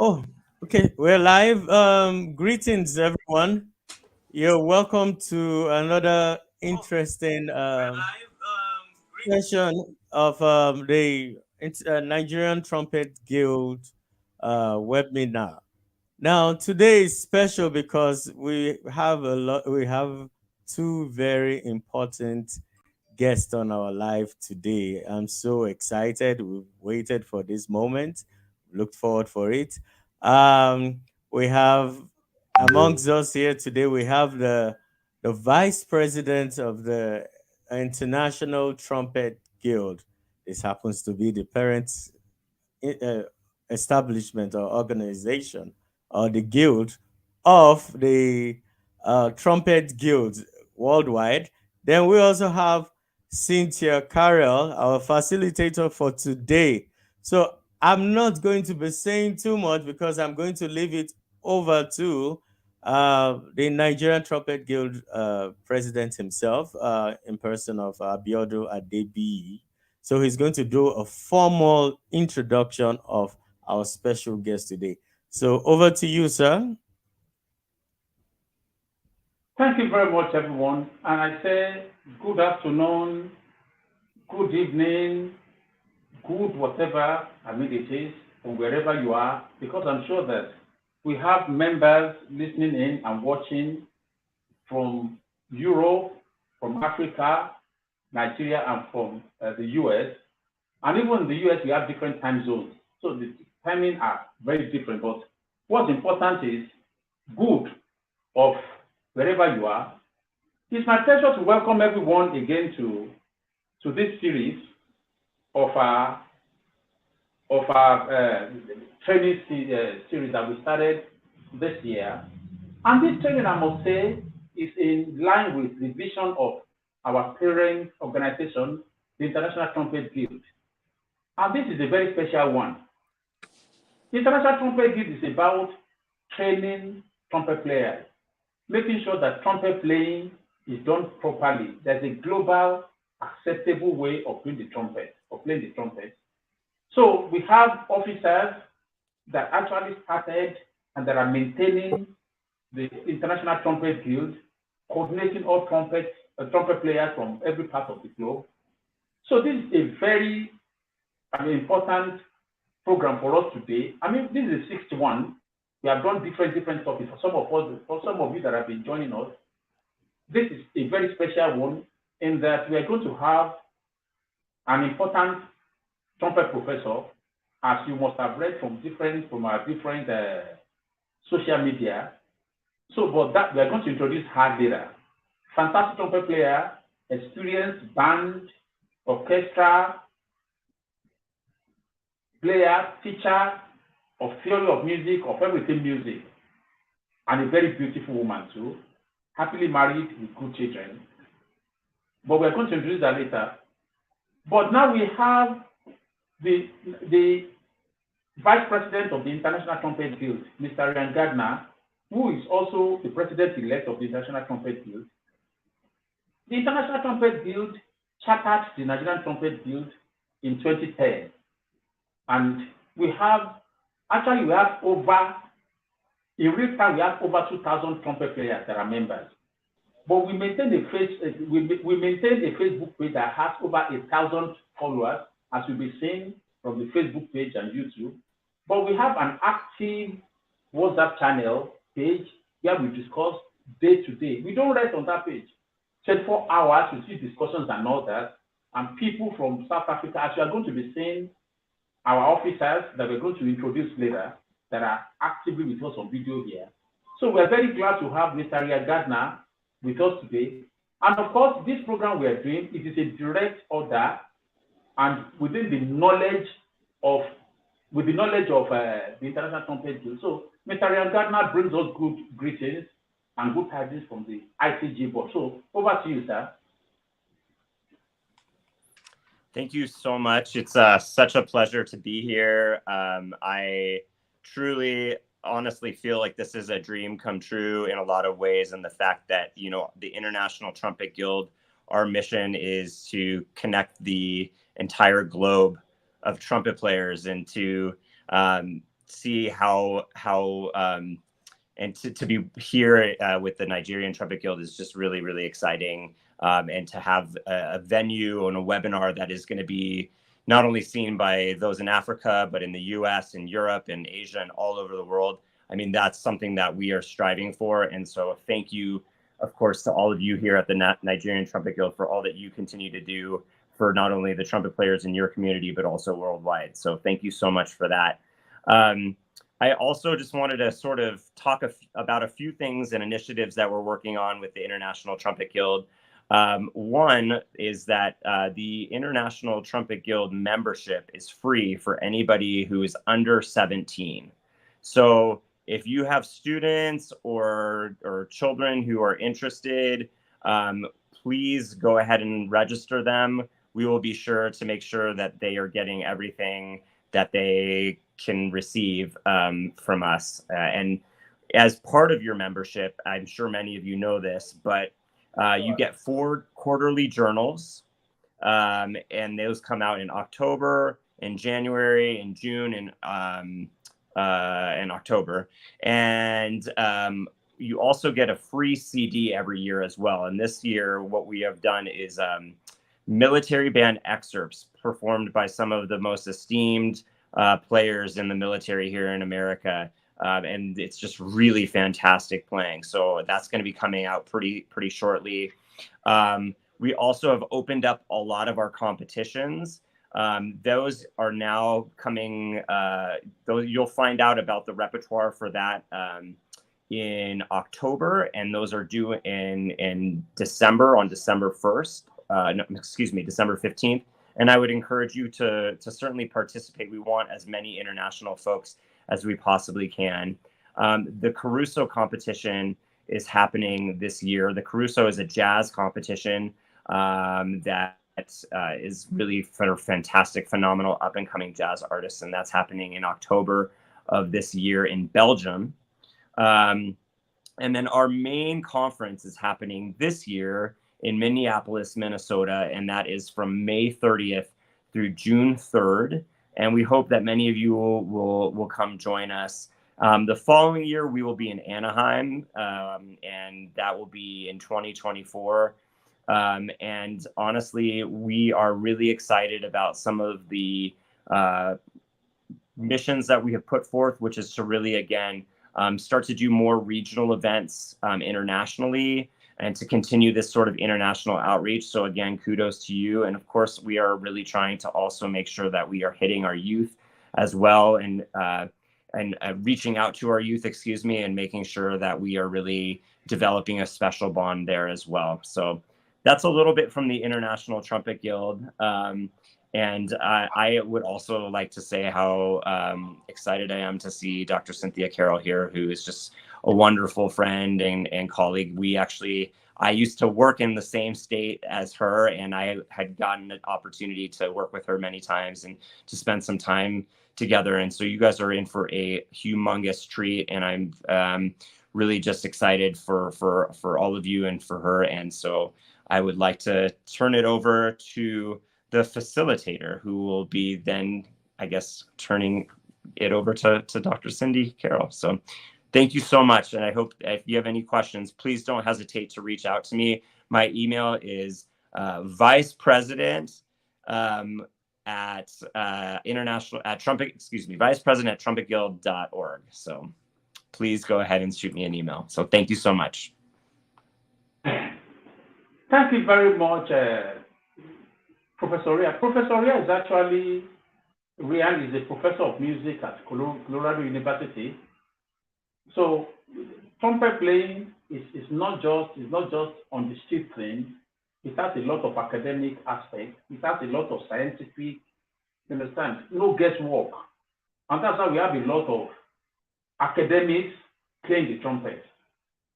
Oh, okay. We're live. Greetings, everyone. You're welcome to another interesting session of the Nigerian Trumpet Guild webinar. Now, today is special because we have two very important guest on our live today. I'm so excited. We've waited for this moment, looked forward for it. We have amongst us here today, we have the vice president of the International Trumpet Guild. This happens to be the parent uh, establishment or organization or the guild of the trumpet guilds worldwide. Then we also have Cynthia Carroll, our facilitator for today. So I'm not going to be saying too much because I'm going to leave it over to the Nigerian Trumpet Guild president himself, in person of Abiodun Adebiyi. So he's going to do a formal introduction of our special guest today. So over to you, sir. Thank you very much, everyone. And I say good afternoon, good evening, good whatever it is, from wherever you are, because I'm sure that we have members listening in and watching from Europe, from Africa, Nigeria, and from the US. And even in the US, we have different time zones. So the timing are very different. But what's important is good of wherever you are. It's my pleasure to welcome everyone again to this series of our training series that we started this year. And this training, I must say, is in line with the vision of our parent organization, the International Trumpet Guild. And this is a very special one. The International Trumpet Guild is about training trumpet players, making sure that trumpet playing is done properly. There's a global acceptable way of doing the trumpet, of playing the trumpet. So we have officers that actually started and that are maintaining the International Trumpet Guild, coordinating all trumpet players from every part of the globe. So this is a very important program for us today. This is the sixth one. We have done different topics for some of us, for some of you that have been joining us. This is a very special one in that we are going to have an important trumpet professor, as you must have read from our different social media. So, but that we are going to introduce her later. Fantastic trumpet player, experienced band, orchestra player, teacher of theory of music, of everything music, and a very beautiful woman too, happily married with good children. But we're going to introduce that later. But now we have the Vice President of the International Trumpet Guild, Mr. Ryan Gardner, who is also the President-elect of the International Trumpet Guild. The International Trumpet Guild chartered the Nigerian Trumpet Guild in 2010. And we have over, in real time, we have over 2,000 trumpet players that are members. But we maintain a Facebook page that has over 1,000 followers, as you'll be seeing from the Facebook page and YouTube. But we have an active WhatsApp channel page where we discuss day to day. We don't rest on that page. 24 hours, we see discussions and all that. And people from South Africa, as you are going to be seeing, our officers that we're going to introduce later that are actively with us on video here. So we're very glad to have Mr. Ria Gardner with us today. And of course, this program we are doing, it is a direct order and within the knowledge of the International Trumpet Guild. So Mr. Ria Gardner brings us good greetings and good tidings from the ICG board. So over to you, sir. Thank you so much. It's such a pleasure to be here. I truly, honestly feel like this is a dream come true in a lot of ways. And the fact that, the International Trumpet Guild, our mission is to connect the entire globe of trumpet players and to see how and to be here with the Nigerian Trumpet Guild is just really, really exciting. And to have a venue and a webinar that is going to be not only seen by those in Africa, but in the US and Europe and Asia and all over the world. I mean, that's something that we are striving for. And so thank you, of course, to all of you here at the Nigerian Trumpet Guild for all that you continue to do for not only the trumpet players in your community, but also worldwide. So thank you so much for that. I also just wanted to sort of talk about a few things and initiatives that we're working on with the International Trumpet Guild. One is that the International Trumpet Guild membership is free for anybody who is under 17. So if you have students or children who are interested, please go ahead and register them. We will be sure to make sure that they are getting everything that they can receive from us. And as part of your membership, I'm sure many of you know this, but you get 4 quarterly journals, and those come out in October, in January, in June, and in October. And you also get a free CD every year as well. And this year, what we have done is military band excerpts performed by some of the most esteemed players in the military here in America. And it's just really fantastic playing. So that's going to be coming out pretty shortly. We also have opened up a lot of our competitions. Those are now coming, you'll find out about the repertoire for that in October, and those are due in December, on December 1st, December 15th. And I would encourage you to certainly participate. We want as many international folks as we possibly can. The Caruso competition is happening this year. The Caruso is a jazz competition that is really for fantastic, phenomenal up-and-coming jazz artists, and that's happening in October of this year in Belgium. And then our main conference is happening this year in Minneapolis, Minnesota, and that is from May 30th through June 3rd. And we hope that many of you will come join us. The following year, we will be in Anaheim, and that will be in 2024. And honestly, we are really excited about some of the missions that we have put forth, which is to really, again, start to do more regional events internationally, and to continue this sort of international outreach. So again, kudos to you. And of course, we are really trying to also make sure that we are hitting our youth as well, and reaching out to our youth, and making sure that we are really developing a special bond there as well. So that's a little bit from the International Trumpet Guild. And I would also like to say how excited I am to see Dr. Cynthia Carroll here, who is just a wonderful friend and colleague. I used to work in the same state as her, and I had gotten an opportunity to work with her many times and to spend some time together. And so you guys are in for a humongous treat, and I'm really just excited for all of you and for her. And so I would like to turn it over to the facilitator, who will be then, I guess, turning it over to Dr. Cindy Carroll. So thank you so much. And I hope if you have any questions, please don't hesitate to reach out to me. My email is vice-president at trumpetguild.org. So please go ahead and shoot me an email. So thank you so much. Thank you very much, Professor Ria. Professor Ria is actually, Rian is a professor of music at Colorado University. So trumpet playing is not just on the street thing. It has a lot of academic aspects. It has a lot of scientific, you understand, no guesswork. And that's why we have a lot of academics playing the trumpet.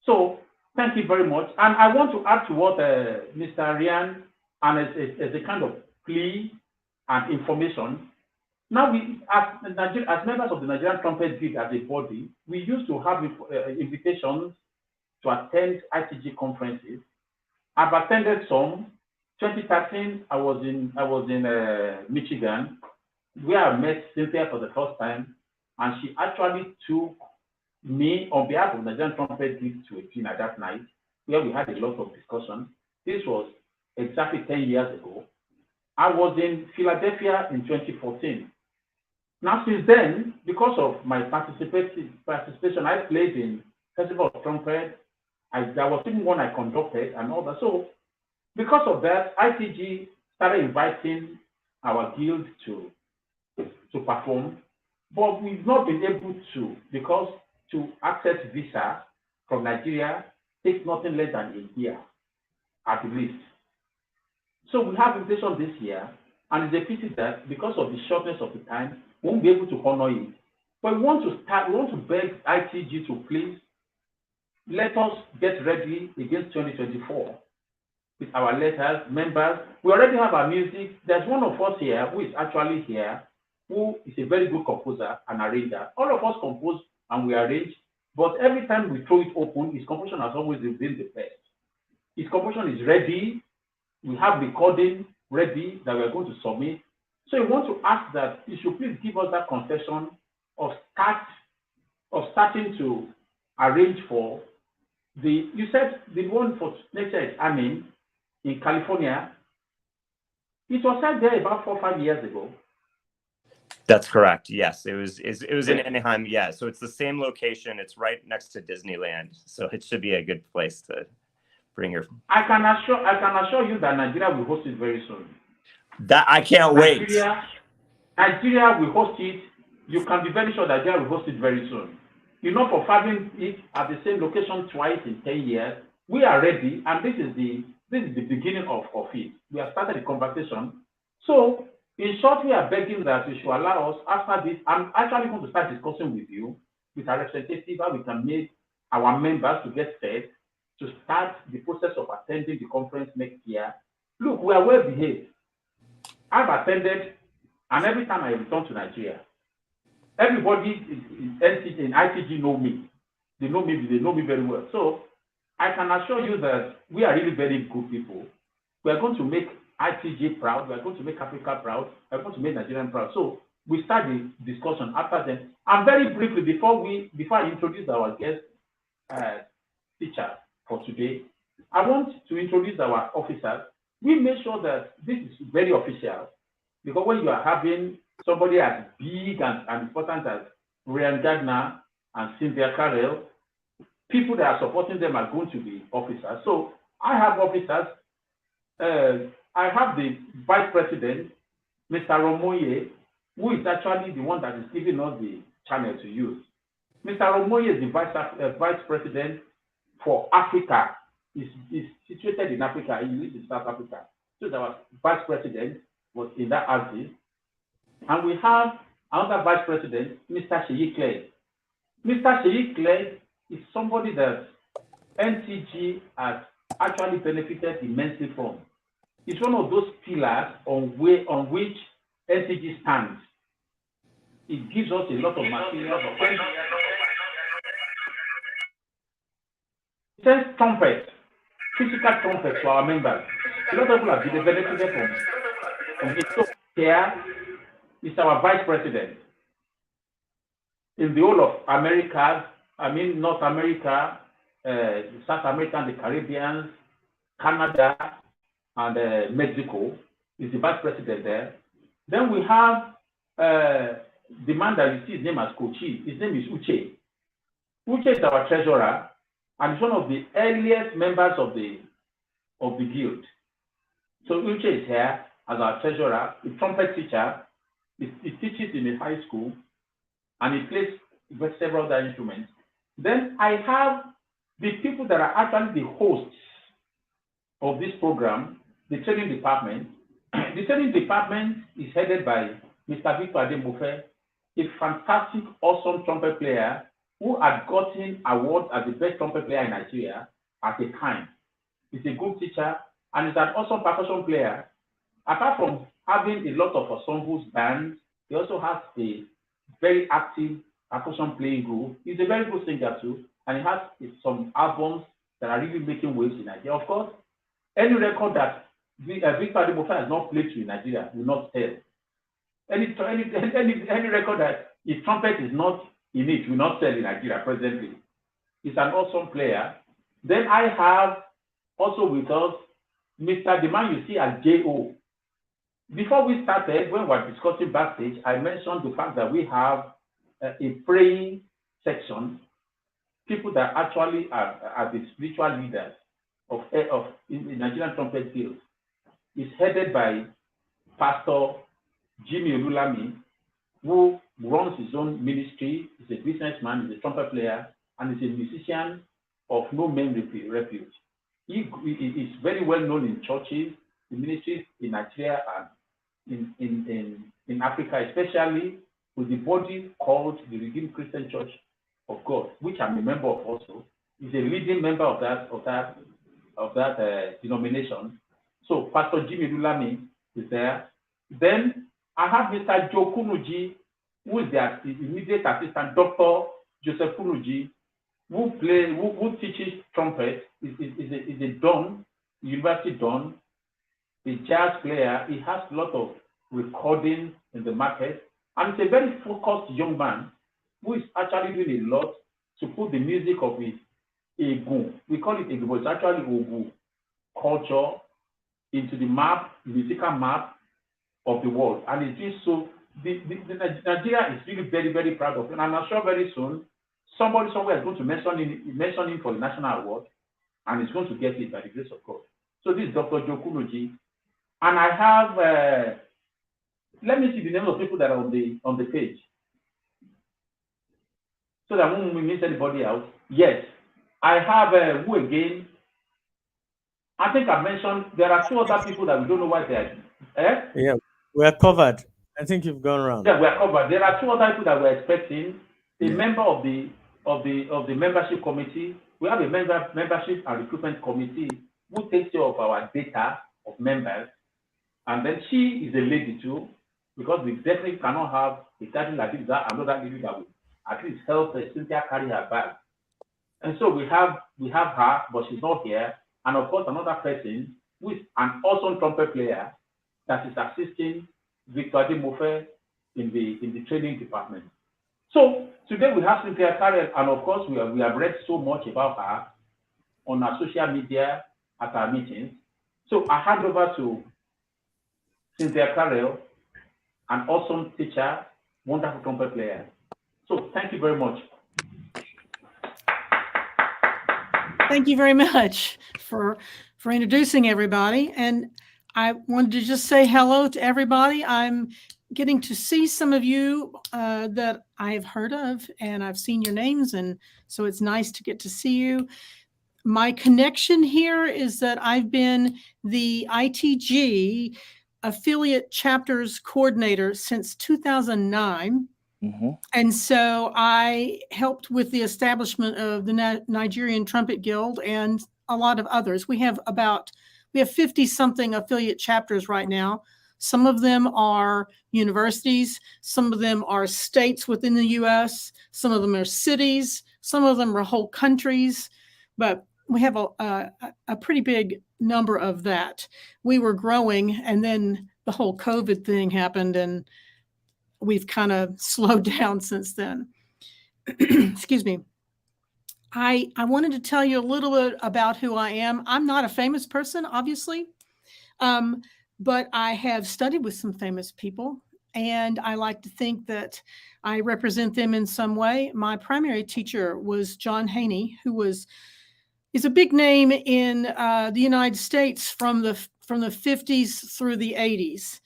So thank you very much. And I want to add to what Mr. Rian, and as a kind of plea and information. Now, we, as members of the Nigerian Trumpet Guild as a body, we used to have invitations to attend ITG conferences. I've attended some. 2013, I was in Michigan, where I met Cynthia for the first time. and she actually took me on behalf of Nigerian Trumpet Guild to a dinner that night, where we had a lot of discussion. This was exactly 10 years ago. I was in Philadelphia in 2014. Now, since then, because of my participation, I played in Festival of Trumpet. There was even one I conducted and all that. So, because of that, ITG started inviting our guild to perform, but we've not been able to, because to access visa from Nigeria takes nothing less than a year at least. So we have invitation this year, and it's a pity that because of the shortness of the time, we won't be able to honor it. But we want to beg ITG to please let us get ready against 2024 with our letters, members. We already have our music. There's one of us here who is actually here, who is a very good composer and arranger. All of us compose and we arrange, but every time we throw it open, his composition has always been the best. His composition is ready. We have recording ready that we're going to submit. So we want to ask that you should please give us that concession of starting to arrange for you said the one for next year is Amin in California. It was held there about 4 or 5 years ago. That's correct. Yes, it was in Anaheim. Yeah, so it's the same location. It's right next to Disneyland, so it should be a good place to bring your. I can assure you that Nigeria will host it very soon. That I can't wait. Nigeria will host it. You can be very sure that Nigeria will host it very soon. You know, for having it at the same location twice in 10 years, we are ready, and this is the beginning of it. We have started the conversation. So, in short, we are begging that you should allow us after this. I'm actually going to start discussing with you, with our representative, how we can make our members to get set to start the process of attending the conference next year. Look, we are well behaved. I've attended, and every time I return to Nigeria, everybody in ITG know me. They know me very well. So I can assure you that we are really very good people. We are going to make ITG proud. We are going to make Africa proud. We are going to make Nigerian proud. So we start the discussion after then. And very briefly, before I introduce our guest teacher for today, I want to introduce our officers. We make sure that this is very official, because when you are having somebody as big and important as Ryan Gardner and Cynthia Carroll, people that are supporting them are going to be officers. So I have officers. I have the vice president, Mr. Romoye, who is actually the one that is giving us the channel to use. Mr. Romoye is the vice president for Africa. He's situated in Africa. He lives in South Africa. So our vice president was in that axis. And we have another vice president, Mr. Sheyi Clay. Mr. Sheyi Clay is somebody that NTG has actually benefited immensely from. It's one of those pillars on which NTG stands. It gives us a lot of material. It says trumpet, physical trumpet to our members. A lot of people have benefited from it. So here is our vice president. In the whole of America, North America, South America, and the Caribbean, Canada, and Mexico, is the vice president there. Then we have the man that you see his name as Kochi. His name is Uche. Uche is our treasurer, and he's one of the earliest members of the guild. So Uche is here as our treasurer, a trumpet teacher. He teaches in a high school, and he plays with several other instruments. Then I have the people that are actually the hosts of this program, the training department. The training department is headed by Mr. Victor Ademofe, a fantastic, awesome trumpet player who had gotten awards as the best trumpet player in Nigeria at the time. He's a good teacher, and he's an awesome percussion player. Apart from having a lot of ensembles, bands, he also has a very active percussion playing group. He's a very good singer too, and he has some albums that are really making waves in Nigeria. Of course, any record that Victor Ademofe has not played to in Nigeria will not tell. Any record that His trumpet is not in it, will not sell in Nigeria presently. He's an awesome player. Then I have also with us Mr. The man you see as J.O. Before we started, when we were discussing backstage, I mentioned the fact that we have a praying section, people that actually are the spiritual leaders of in the Nigerian Trumpet Guild. It's headed by Pastor Jimmy Olulami, who runs his own ministry. He's a businessman, he's a trumpet player, and he's a musician of no mean repute. He is very well known in churches, in ministries in Nigeria and in Africa, especially with the body called the Redeemed Christian Church of God, which I'm a member of also. He's a leading member of that denomination. So Pastor Jimmy Olulami is there. Then I have Mr. Joe Kunuji, who is the immediate assistant, Dr. Joseph Kunuji, who teaches trumpet, is a Don, University Don, a jazz player. He has a lot of recordings in the market, and he's a very focused young man who is actually doing a lot to put the music of his Egu, we call it Egu, but it's actually Ogu culture into the musical map of the world. And it's just so, Nigeria is really very, very proud of him. And I'm sure very soon, somebody somewhere is going to mention him for the national award, and he's going to get it by the grace of God. So this is Dr. Joe Kunoji. And I have, let me see the names of people that are on the page, so that when we miss anybody else. Yes, I have, who again? I think I mentioned there are two other people that we don't know why they are. Yeah, we are covered. I think you've gone around. Yeah, we are covered. There are two other people that we're expecting. A member of the membership committee. We have a membership and recruitment committee who takes care of our data of members. And then she is a lady too, because we definitely cannot have a title like this without another lady that will at least help Cynthia carry her bag. And so we have her, but she's not here. And of course, another person who is an awesome trumpet player that is assisting Victor Ademofe in the training department. So today we have Cynthia Carroll, and of course we have read so much about her on our social media at our meetings. So I hand over to Cynthia Carroll, an awesome teacher, wonderful trumpet player. So thank you very much. Thank you very much for introducing everybody. And I wanted to just say hello to everybody. I'm getting to see some of you that I've heard of, and I've seen your names, and so it's nice to get to see you. My connection here is that I've been the ITG affiliate chapters coordinator since 2009. Mm-hmm. And so I helped with the establishment of the Nigerian Trumpet Guild and a lot of others. We have 50 something affiliate chapters right now. Some of them are universities, some of them are states within the US, some of them are cities, some of them are whole countries, but we have a pretty big number of that. We were growing, and then the whole COVID thing happened, and we've kind of slowed down since then. Excuse me. I wanted to tell you a little bit about who I am. I'm not a famous person, obviously, but I have studied with some famous people, and I like to think that I represent them in some way. My primary teacher was John Haney, who is a big name in the United States from the 50s through the 80s.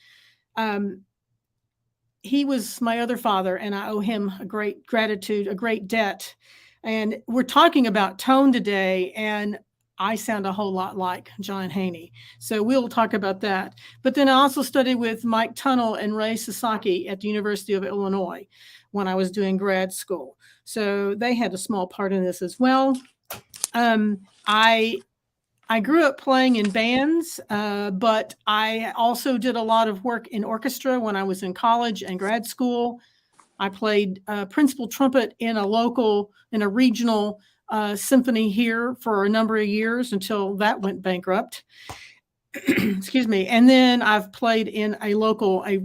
He was my other father, and I owe him a great gratitude, a great debt. And we're talking about tone today, and I sound a whole lot like John Haney. So we'll talk about that. But then I also studied with Mike Tunnell and Ray Sasaki at the University of Illinois when I was doing grad school. So they had a small part in this as well. I grew up playing in bands, but I also did a lot of work in orchestra when I was in college and grad school. I played principal trumpet in a regional symphony here for a number of years until that went bankrupt. Excuse me. And then I've played in a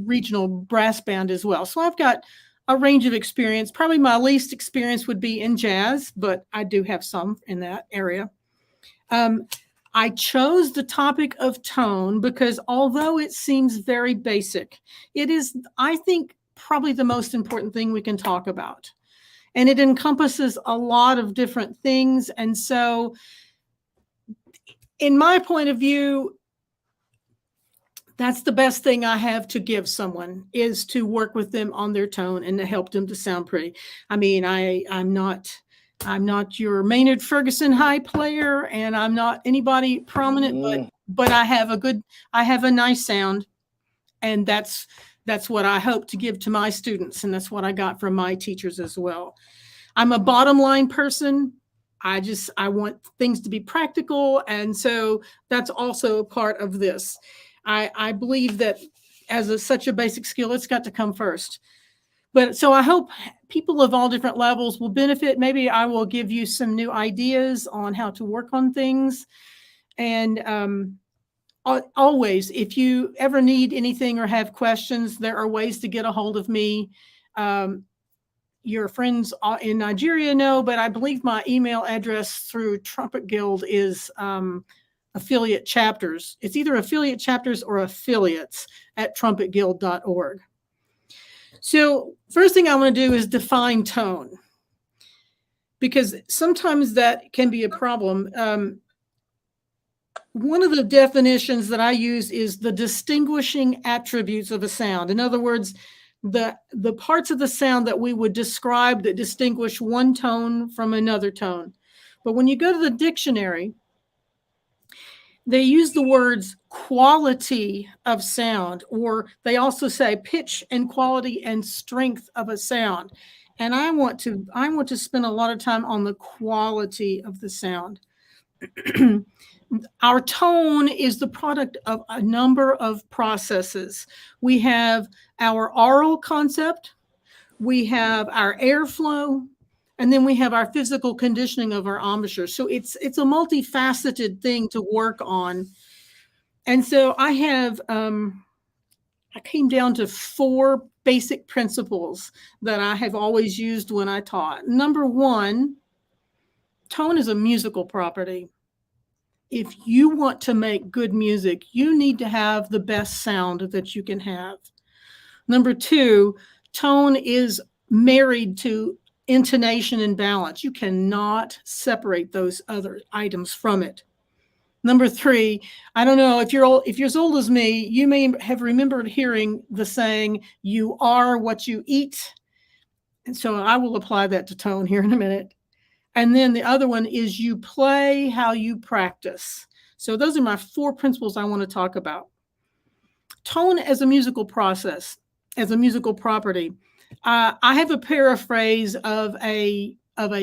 regional brass band as well. So I've got a range of experience. Probably my least experience would be in jazz, but I do have some in that area. I chose the topic of tone because although it seems very basic, it is, I think, probably the most important thing we can talk about. And it encompasses a lot of different things. And so, in my point of view, that's the best thing I have to give someone, is to work with them on their tone and to help them to sound pretty. I mean, I'm not your Maynard Ferguson high player, and I'm not anybody prominent, but I have a nice sound, and that's what I hope to give to my students, and that's what I got from my teachers as well. I'm a bottom line person. I want things to be practical, and so that's also a part of this. I believe that as such a basic skill, it's got to come first. But so I hope people of all different levels will benefit. Maybe I will give you some new ideas on how to work on things. And always, if you ever need anything or have questions, there are ways to get a hold of me. Your friends in Nigeria know, but I believe my email address through Trumpet Guild is affiliate chapters. It's either affiliate chapters or affiliates at trumpetguild.org. So first thing I want to do is define tone, because sometimes that can be a problem. One of the definitions that I use is the distinguishing attributes of a sound. In other words, the parts of the sound that we would describe that distinguish one tone from another tone. But when you go to the dictionary, they use the words quality of sound, or they also say pitch and quality and strength of a sound. And I want to spend a lot of time on the quality of the sound. Our tone is the product of a number of processes. We have our aural concept, we have our airflow, and then we have our physical conditioning of our embouchure. So it's a multifaceted thing to work on. And so I came down to 4 basic principles that I have always used when I taught. Number 1, tone is a musical property. If you want to make good music, you need to have the best sound that you can have. Number 2, tone is married to intonation and balance. You cannot separate those other items from it. Number 3, I don't know if you're as old as me, you may have remembered hearing the saying, "You are what you eat." And so I will apply that to tone here in a minute. And then the other one is, you play how you practice. So those are my 4 principles I want to talk about. Tone as a musical process, as a musical property. I have a paraphrase of a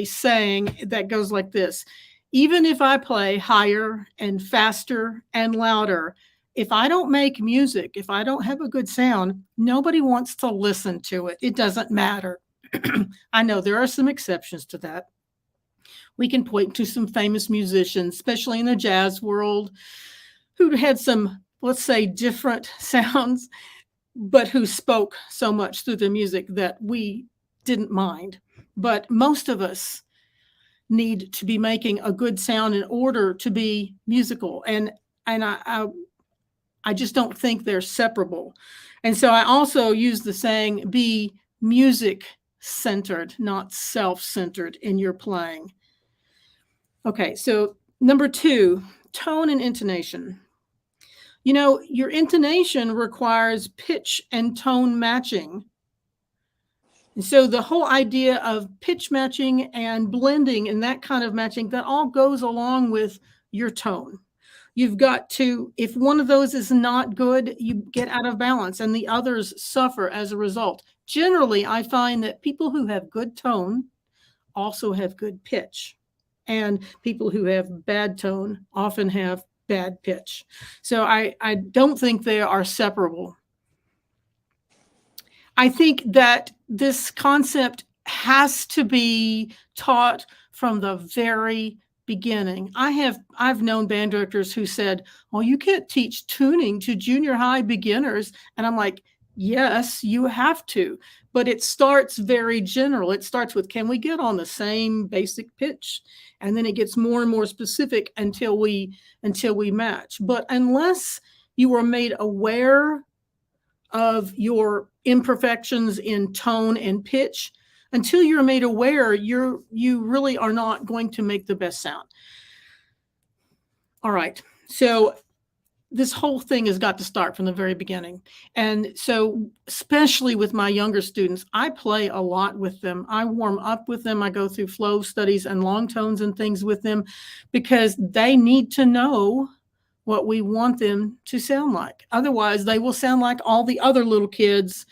saying that goes like this: even if I play higher and faster and louder, if I don't make music, if I don't have a good sound, nobody wants to listen to it. It doesn't matter. I know there are some exceptions to that. We can point to some famous musicians, especially in the jazz world, who had some, let's say, different sounds, but who spoke so much through the music that we didn't mind. But most of us need to be making a good sound in order to be musical. And I just don't think they're separable. And so I also use the saying, be music-centered, not self-centered in your playing. Okay, so number 2, tone and intonation. You know, your intonation requires pitch and tone matching. And so the whole idea of pitch matching and blending and that kind of matching, that all goes along with your tone. You've got to, if one of those is not good, you get out of balance and the others suffer as a result. Generally, I find that people who have good tone also have good pitch. And people who have bad tone often have bad pitch. So I don't think they are separable. I think that this concept has to be taught from the very beginning. I've known band directors who said, "Well, you can't teach tuning to junior high beginners." And I'm like, Yes, you have to, but it starts very general. It starts with, can we get on the same basic pitch? And then it gets more and more specific until we match. But unless you are made aware of your imperfections in tone and pitch, until you're made aware, you really are not going to make the best sound. All right. So this whole thing has got to start from the very beginning. And so, especially with my younger students, I play a lot with them. I warm up with them. I go through flow studies and long tones and things with them because they need to know what we want them to sound like. Otherwise, they will sound like all the other little kids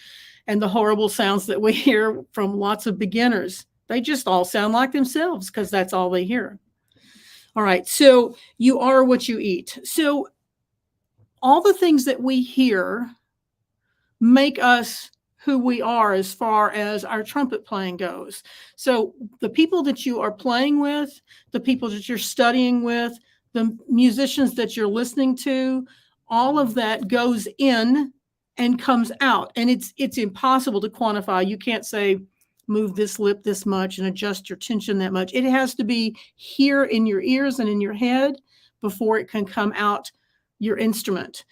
and the horrible sounds that we hear from lots of beginners. They just all sound like themselves because that's all they hear. All right. So you are what you eat. So all the things that we hear make us who we are as far as our trumpet playing goes. So the people that you are playing with, the people that you're studying with, the musicians that you're listening to, all of that goes in and comes out. And it's impossible to quantify. You can't say, move this lip this much and adjust your tension that much. It has to be here in your ears and in your head before it can come out your instrument.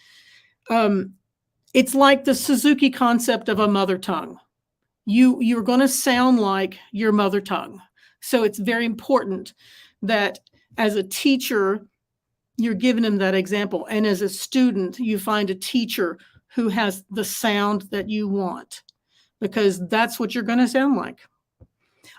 It's like the Suzuki concept of a mother tongue. You're going to sound like your mother tongue. So it's very important that as a teacher, you're giving them that example. And as a student, you find a teacher who has the sound that you want, because that's what you're going to sound like.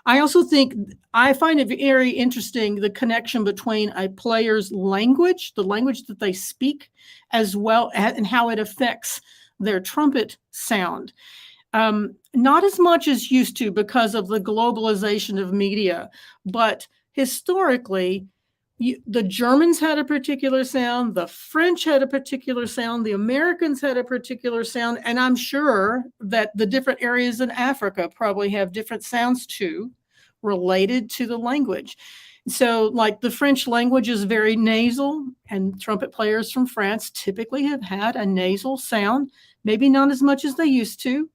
I also think I find it very interesting, the connection between a player's language, the language that they speak, as well, and how it affects their trumpet sound. Not as much as used to because of the globalization of media, but historically, the Germans had a particular sound, the French had a particular sound, the Americans had a particular sound, and I'm sure that the different areas in Africa probably have different sounds too, related to the language. So like the French language is very nasal, and trumpet players from France typically have had a nasal sound, maybe not as much as they used to,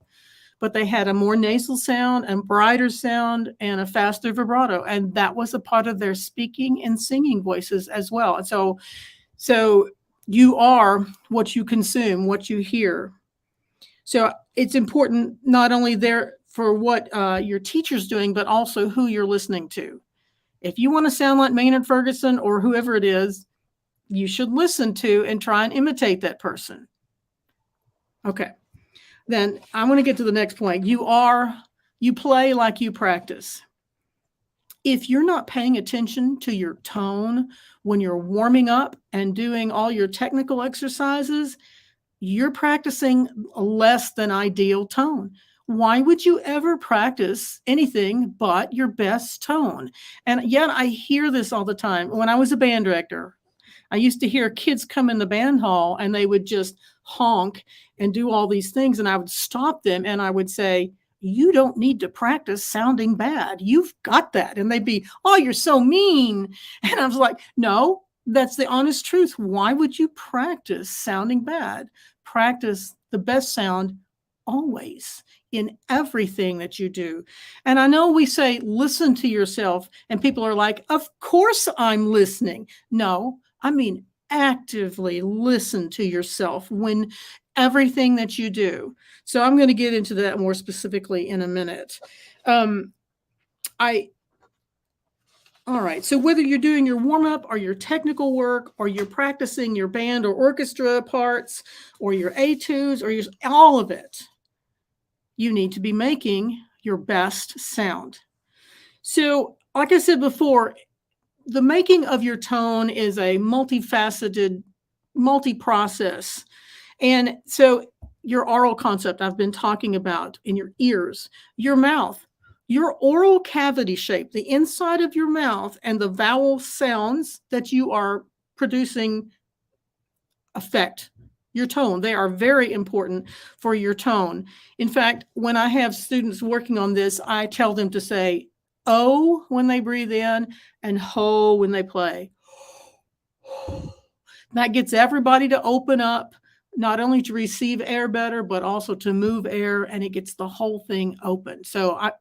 but they had a more nasal sound and brighter sound and a faster vibrato. And that was a part of their speaking and singing voices as well. And so you are what you consume, what you hear. So it's important not only there for what your teacher's doing, but also who you're listening to. If you want to sound like Maynard Ferguson or whoever it is, you should listen to and try and imitate that person. Okay. Then I want to get to the next point. You play like you practice. If you're not paying attention to your tone when you're warming up and doing all your technical exercises, you're practicing a less than ideal tone. Why would you ever practice anything but your best tone? And yet I hear this all the time. When I was a band director, I used to hear kids come in the band hall and they would just honk and do all these things. And I would stop them and I would say, you don't need to practice sounding bad. You've got that. And they'd be, oh, you're so mean. And I was like, no, that's the honest truth. Why would you practice sounding bad? Practice the best sound always in everything that you do. And I know we say, listen to yourself. And people are like, of course I'm listening. No, I mean, actively listen to yourself when everything that you do. So I'm going to get into that more specifically in a minute. All right. So whether you're doing your warm up or your technical work, or you're practicing your band or orchestra parts, or your etudes, or all of it, you need to be making your best sound. So, like I said before, the making of your tone is a multifaceted, multi-process. And so your oral concept I've been talking about in your ears, your mouth, your oral cavity shape, the inside of your mouth, and the vowel sounds that you are producing affect your tone. They are very important for your tone. In fact, when I have students working on this, I tell them to say O when they breathe in and ho when they play. That gets everybody to open up not only to receive air better, but also to move air, and it gets the whole thing open. So I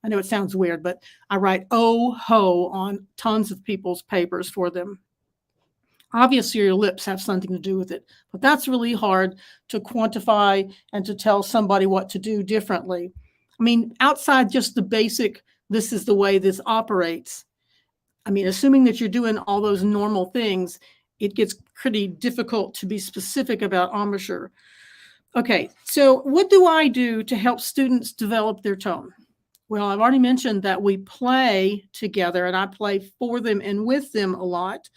know it sounds weird, but I write oh ho on tons of people's papers for them. Obviously, your lips have something to do with it, but that's really hard to quantify and to tell somebody what to do differently. I mean, outside just the basic, this is the way this operates. I mean, assuming that you're doing all those normal things, it gets pretty difficult to be specific about embouchure. Okay, so what do I do to help students develop their tone? Well, I've already mentioned that we play together, and I play for them and with them a lot.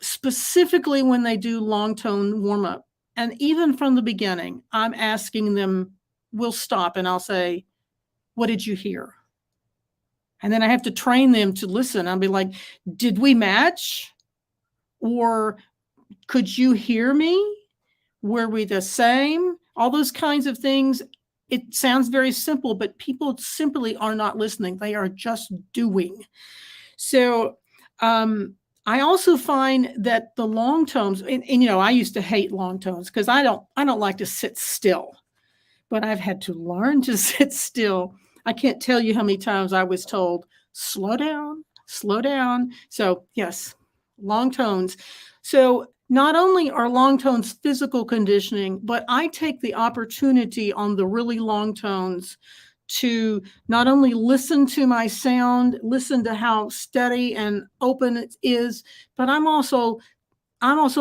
Specifically when they do long tone warm up. And even from the beginning, I'm asking them, we'll stop and I'll say, what did you hear? And then I have to train them to listen. I'll be like, did we match? Or could you hear me? Were we the same? All those kinds of things. It sounds very simple, but people simply are not listening. They are just doing. So, I also find that the long tones, and I used to hate long tones because I don't like to sit still, but I've had to learn to sit still. I can't tell you how many times I was told, slow down, slow down. So yes, long tones. So not only are long tones physical conditioning, but I take the opportunity on the really long tones to not only listen to my sound, listen to how steady and open it is, but I'm also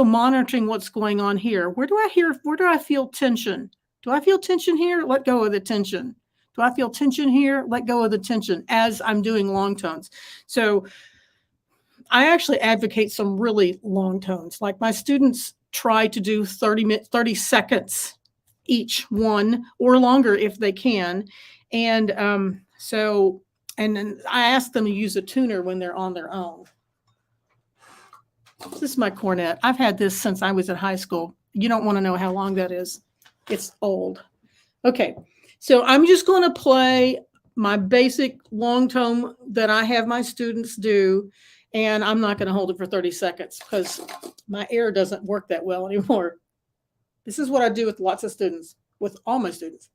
monitoring what's going on here. Where do I feel tension? Do I feel tension here? Let go of the tension. Do I feel tension here? Let go of the tension as I'm doing long tones. So I actually advocate some really long tones. Like my students try to do 30 seconds each one or longer if they can. And and then I ask them to use a tuner when they're on their own. This is my cornet. I've had this since I was in high school. You don't want to know how long that is. It's old. Okay, so I'm just going to play my basic long tone that I have my students do, and I'm not going to hold it for 30 seconds because my air doesn't work that well anymore. This is what I do with lots of students, with all my students.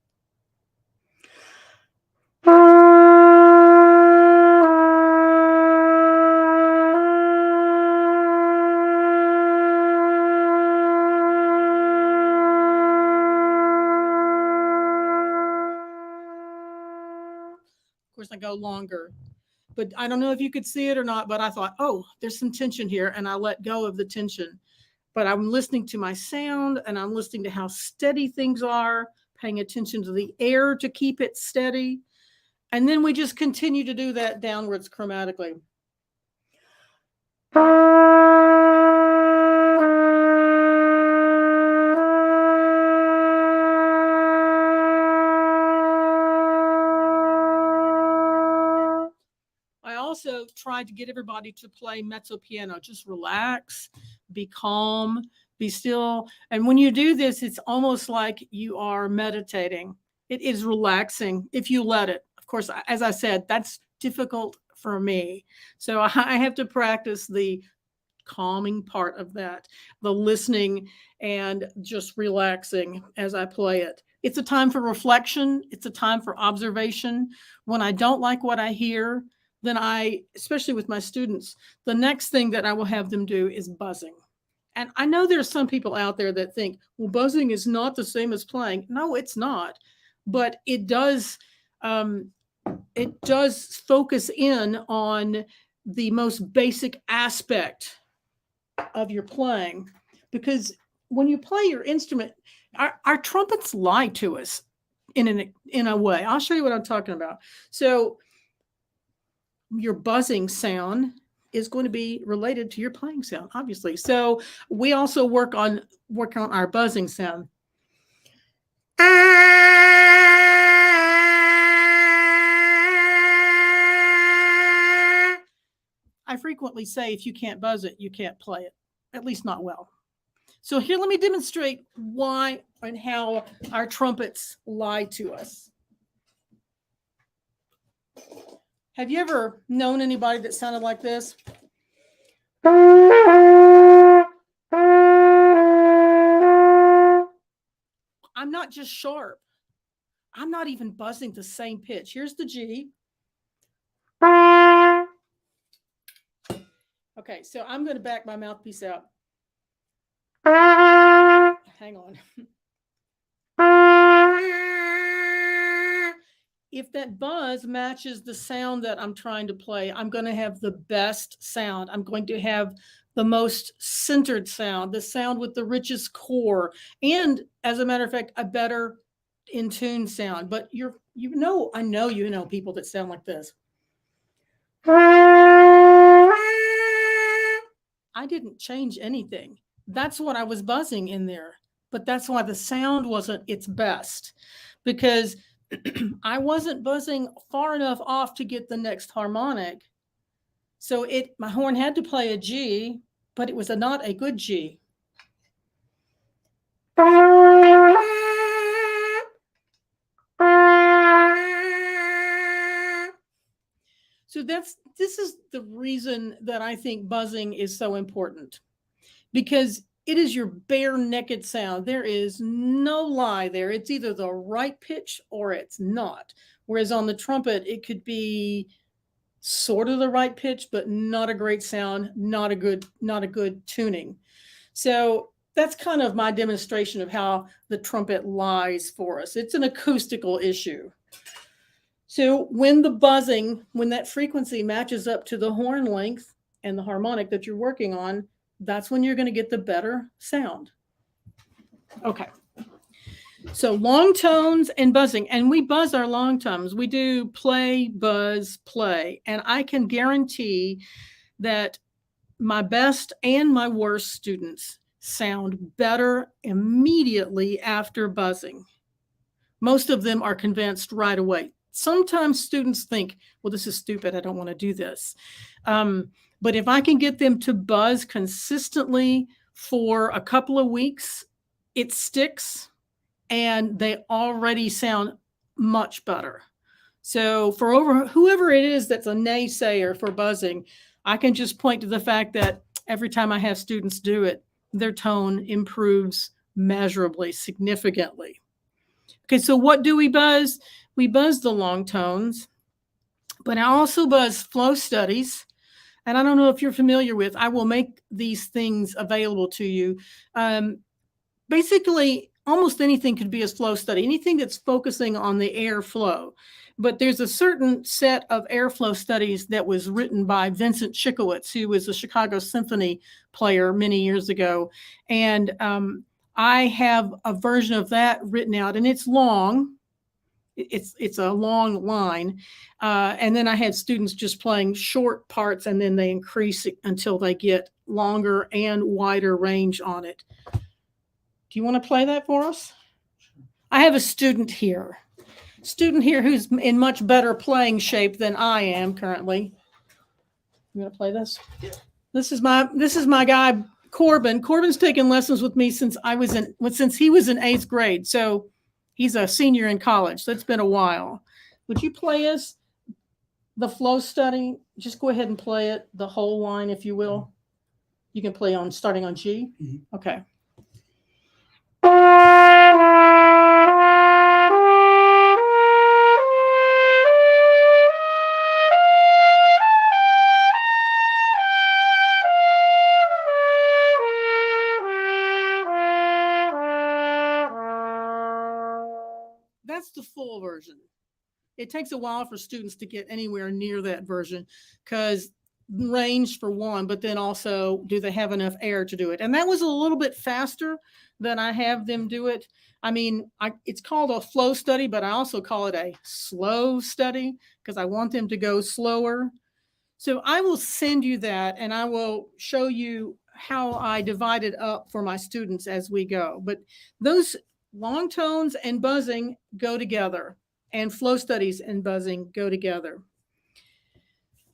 Of course, I go longer, but I don't know if you could see it or not, but I thought, oh, there's some tension here, and I let go of the tension. But I'm listening to my sound, and I'm listening to how steady things are, paying attention to the air to keep it steady. And then we just continue to do that downwards chromatically. I also tried to get everybody to play mezzo piano. Just relax, be calm, be still. And when you do this, it's almost like you are meditating. It is relaxing if you let it. Of course, as I said, that's difficult for me. So I have to practice the calming part of that, the listening and just relaxing as I play it. It's a time for reflection. It's a time for observation. When I don't like what I hear, then especially with my students, the next thing that I will have them do is buzzing. And I know there's some people out there that think, well, buzzing is not the same as playing. No, it's not. But it does focus in on the most basic aspect of your playing. Because when you play your instrument, our trumpets lie to us in a way. I'll show you what I'm talking about. So your buzzing sound is going to be related to your playing sound, obviously. So we also work on our buzzing sound. I frequently say if you can't buzz it, you can't play it, at least not well. So here, let me demonstrate why and how our trumpets lie to us. Have you ever known anybody that sounded like this? I'm not just sharp. I'm not even buzzing the same pitch. Here's the G. Okay, so I'm going to back my mouthpiece out. Hang on. If that buzz matches the sound that I'm trying to play, I'm going to have the best sound. I'm going to have the most centered sound, the sound with the richest core, and as a matter of fact, a better in tune sound. But I know you know people that sound like this. I didn't change anything. That's what I was buzzing in there. But that's why the sound wasn't its best, because I wasn't buzzing far enough off to get the next harmonic. So my horn had to play a G, but it was not a good G. So this is the reason that I think buzzing is so important, because it is your bare naked sound. There is no lie there. It's either the right pitch or it's not. Whereas on the trumpet, it could be sort of the right pitch, but not a great sound, not a good tuning. So that's kind of my demonstration of how the trumpet lies for us. It's an acoustical issue. So when that frequency matches up to the horn length and the harmonic that you're working on, that's when you're going to get the better sound. Okay. So long tones and buzzing, and we buzz our long tones. We do play, buzz, play. And I can guarantee that my best and my worst students sound better immediately after buzzing. Most of them are convinced right away. Sometimes students think, well, this is stupid. I don't want to do this. But if I can get them to buzz consistently for a couple of weeks, it sticks and they already sound much better. So for whoever it is that's a naysayer for buzzing, I can just point to the fact that every time I have students do it, their tone improves measurably, significantly. Okay, so what do we buzz? We buzz the long tones, but I also buzz flow studies. And I don't know if you're familiar with, I will make these things available to you. Basically, almost anything could be a flow study, anything that's focusing on the airflow. But there's a certain set of airflow studies that was written by Vincent Chikowitz, who was a Chicago Symphony player many years ago. And I have a version of that written out, and it's long. It's a long line. And then I had students just playing short parts, and then they increase it until they get longer and wider range on it. Do you want to play that for us? I have a student here who's in much better playing shape than I am currently. You want to play this? Yeah. This is my guy, Corbin. Corbin's taken lessons with me since he was in 8th grade. So he's a senior in college. So it's been a while. Would you play us the flow study? Just go ahead and play it, the whole line, if you will. You can play starting on G. Mm-hmm. Okay. That's the full version. It takes a while for students to get anywhere near that version because range for one, but then also do they have enough air to do it? And that was a little bit faster than I have them do it. I mean, it's called a flow study, but I also call it a slow study because I want them to go slower. So I will send you that and I will show you how I divide it up for my students as we go. But those long tones and buzzing go together, and flow studies and buzzing go together.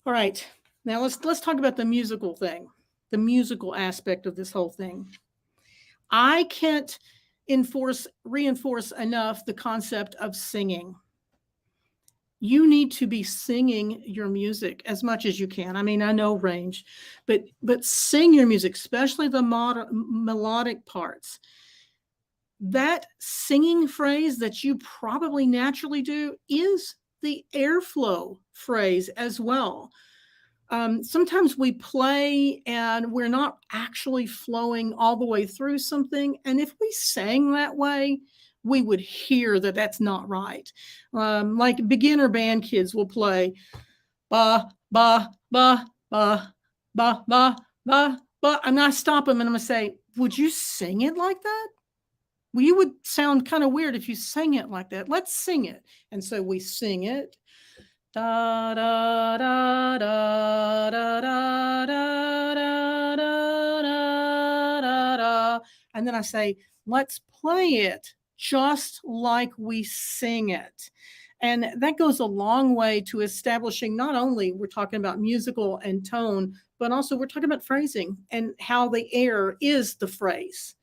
All right. Now let's talk about the musical thing, the musical aspect of this whole thing. I can't reinforce enough the concept of singing. You need to be singing your music as much as you can. I mean, I know range, but sing your music, especially the melodic parts. that singing phrase that you probably naturally do is the airflow phrase as well. Sometimes we play and we're not actually flowing all the way through something. And if we sang that way, we would hear that that's not right. Like beginner band kids will play ba, ba, ba, ba, ba, ba, ba, ba. I'm going to stop them and I'm going to say, would you sing it like that? Well, you would sound kind of weird if you sang it like that. Let's sing it. And so we sing it. Da da da da da da da da da da da. And then I say, let's play it just like we sing it. And that goes a long way to establishing not only we're talking about musical and tone, but also we're talking about phrasing and how the air is the phrase.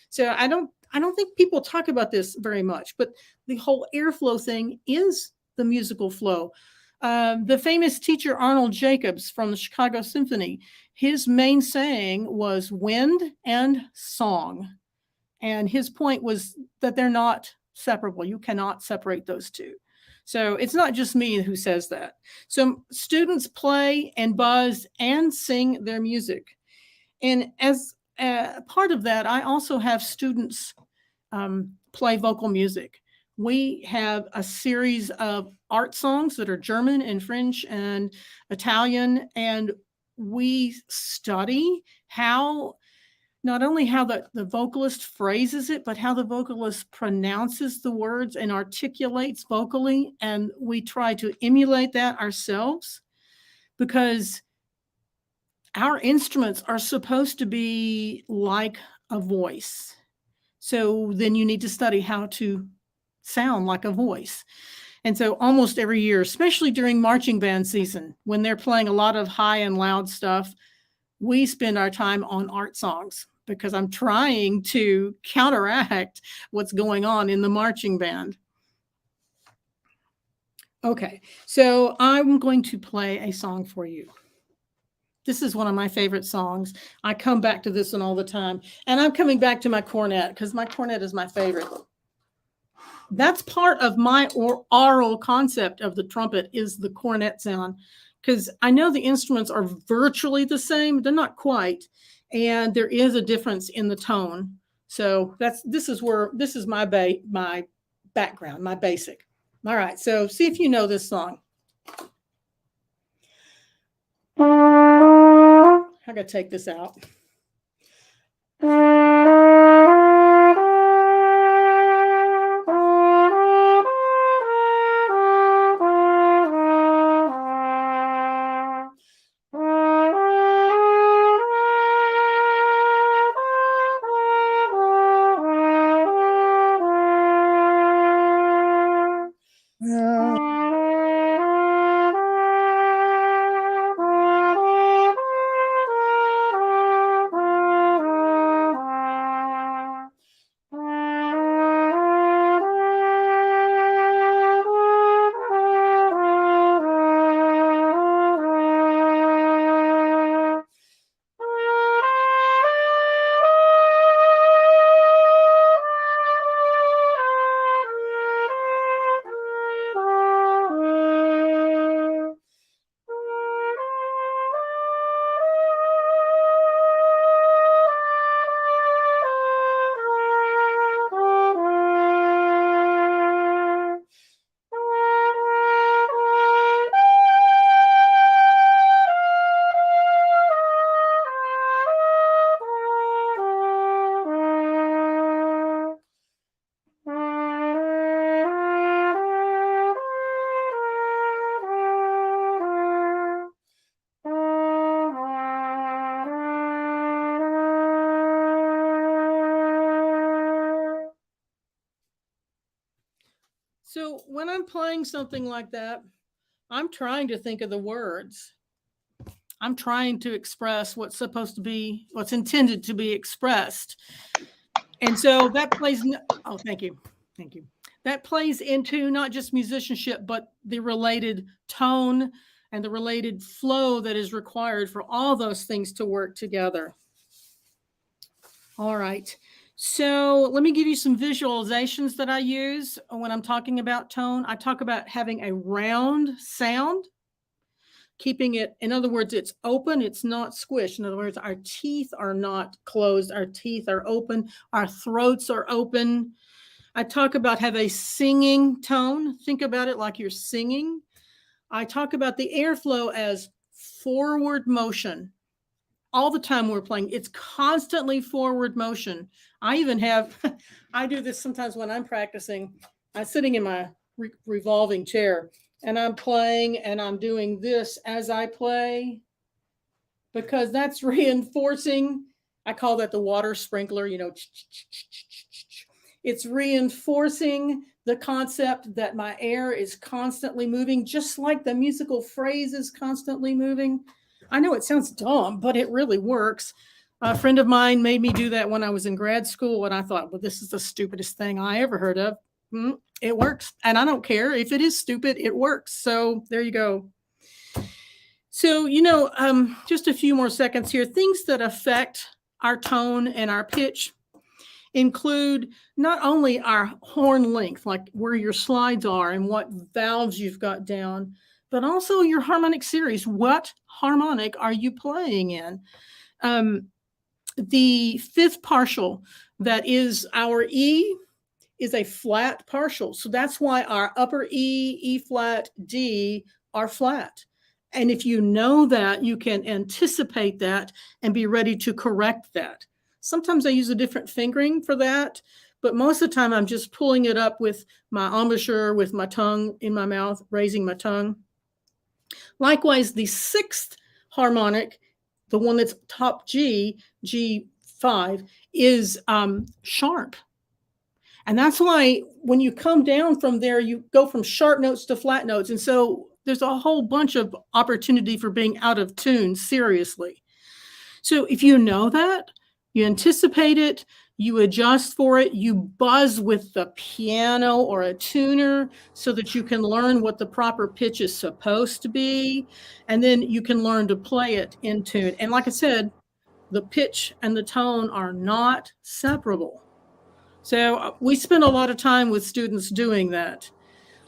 So I don't think people talk about this very much, but the whole airflow thing is the musical flow. The famous teacher Arnold Jacobs from the Chicago Symphony, his main saying was wind and song. And his point was that they're not separable. You cannot separate those two. So it's not just me who says that. So students play and buzz and sing their music. And as part of that, I also have students play vocal music. We have a series of art songs that are German and French and Italian, and we study how not only how the vocalist phrases it, but how the vocalist pronounces the words and articulates vocally. And we try to emulate that ourselves because our instruments are supposed to be like a voice. So then you need to study how to sound like a voice. And so almost every year, especially during marching band season, when they're playing a lot of high and loud stuff, we spend our time on art songs because I'm trying to counteract what's going on in the marching band. Okay, so I'm going to play a song for you. This is one of my favorite songs. I come back to this one all the time. And I'm coming back to my cornet because my cornet is my favorite. That's part of my oral concept of the trumpet is the cornet sound, because I know the instruments are virtually the same. They're not quite. And there is a difference in the tone. So this is my background, my basic. All right. So see if you know this song. I gotta take this out. So when I'm playing something like that, I'm trying to think of the words. I'm trying to express what's intended to be expressed. And so that plays, thank you. Thank you. That plays into not just musicianship, but the related tone and the related flow that is required for all those things to work together. All right. So let me give you some visualizations that I use when I'm talking about tone. I talk about having a round sound, keeping it, in other words, it's open, it's not squished. In other words, our teeth are not closed, our teeth are open, our throats are open. I talk about have a singing tone. Think about it like you're singing. I talk about the airflow as forward motion. All the time we're playing, it's constantly forward motion. I even have, I do this sometimes when I'm practicing. I'm sitting in my revolving chair and I'm playing and I'm doing this as I play because that's reinforcing. I call that the water sprinkler, you know, it's reinforcing the concept that my air is constantly moving, just like the musical phrase is constantly moving. I know it sounds dumb, but it really works. A friend of mine made me do that when I was in grad school, and I thought, well, this is the stupidest thing I ever heard of. It works, and I don't care if it is stupid, it works. So there you go. So, you know, just a few more seconds here. Things that affect our tone and our pitch include not only our horn length, like where your slides are and what valves you've got down, but also your harmonic series. What harmonic are you playing in? The fifth partial, that is our E, is a flat partial. So that's why our upper E, E flat, D are flat. And if you know that, you can anticipate that and be ready to correct that. Sometimes I use a different fingering for that, but most of the time I'm just pulling it up with my embouchure, with my tongue in my mouth, raising my tongue. Likewise, the sixth harmonic, the one that's top G, G5, is sharp. And that's why when you come down from there, you go from sharp notes to flat notes. And so there's a whole bunch of opportunity for being out of tune, seriously. So if you know that, you anticipate it, you adjust for it, you buzz with the piano or a tuner so that you can learn what the proper pitch is supposed to be. And then you can learn to play it in tune. And like I said, the pitch and the tone are not separable. So we spend a lot of time with students doing that.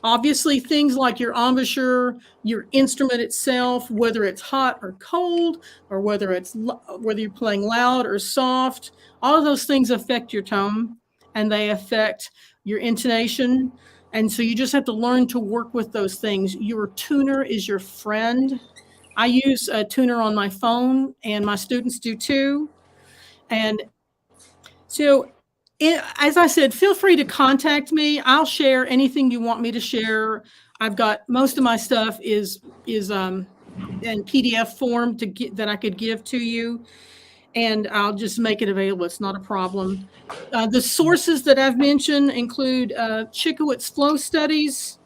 Obviously, things like your embouchure, your instrument itself, whether it's hot or cold, or whether you're playing loud or soft, all of those things affect your tone and they affect your intonation. And so you just have to learn to work with those things. Your tuner is your friend. I use a tuner on my phone, and my students do too. And so, as I said, feel free to contact me. I'll share anything you want me to share. I've got most of my stuff is in PDF form that I could give to you, and I'll just make it available. It's not a problem. The sources that I've mentioned include Chikowitz Flow Studies,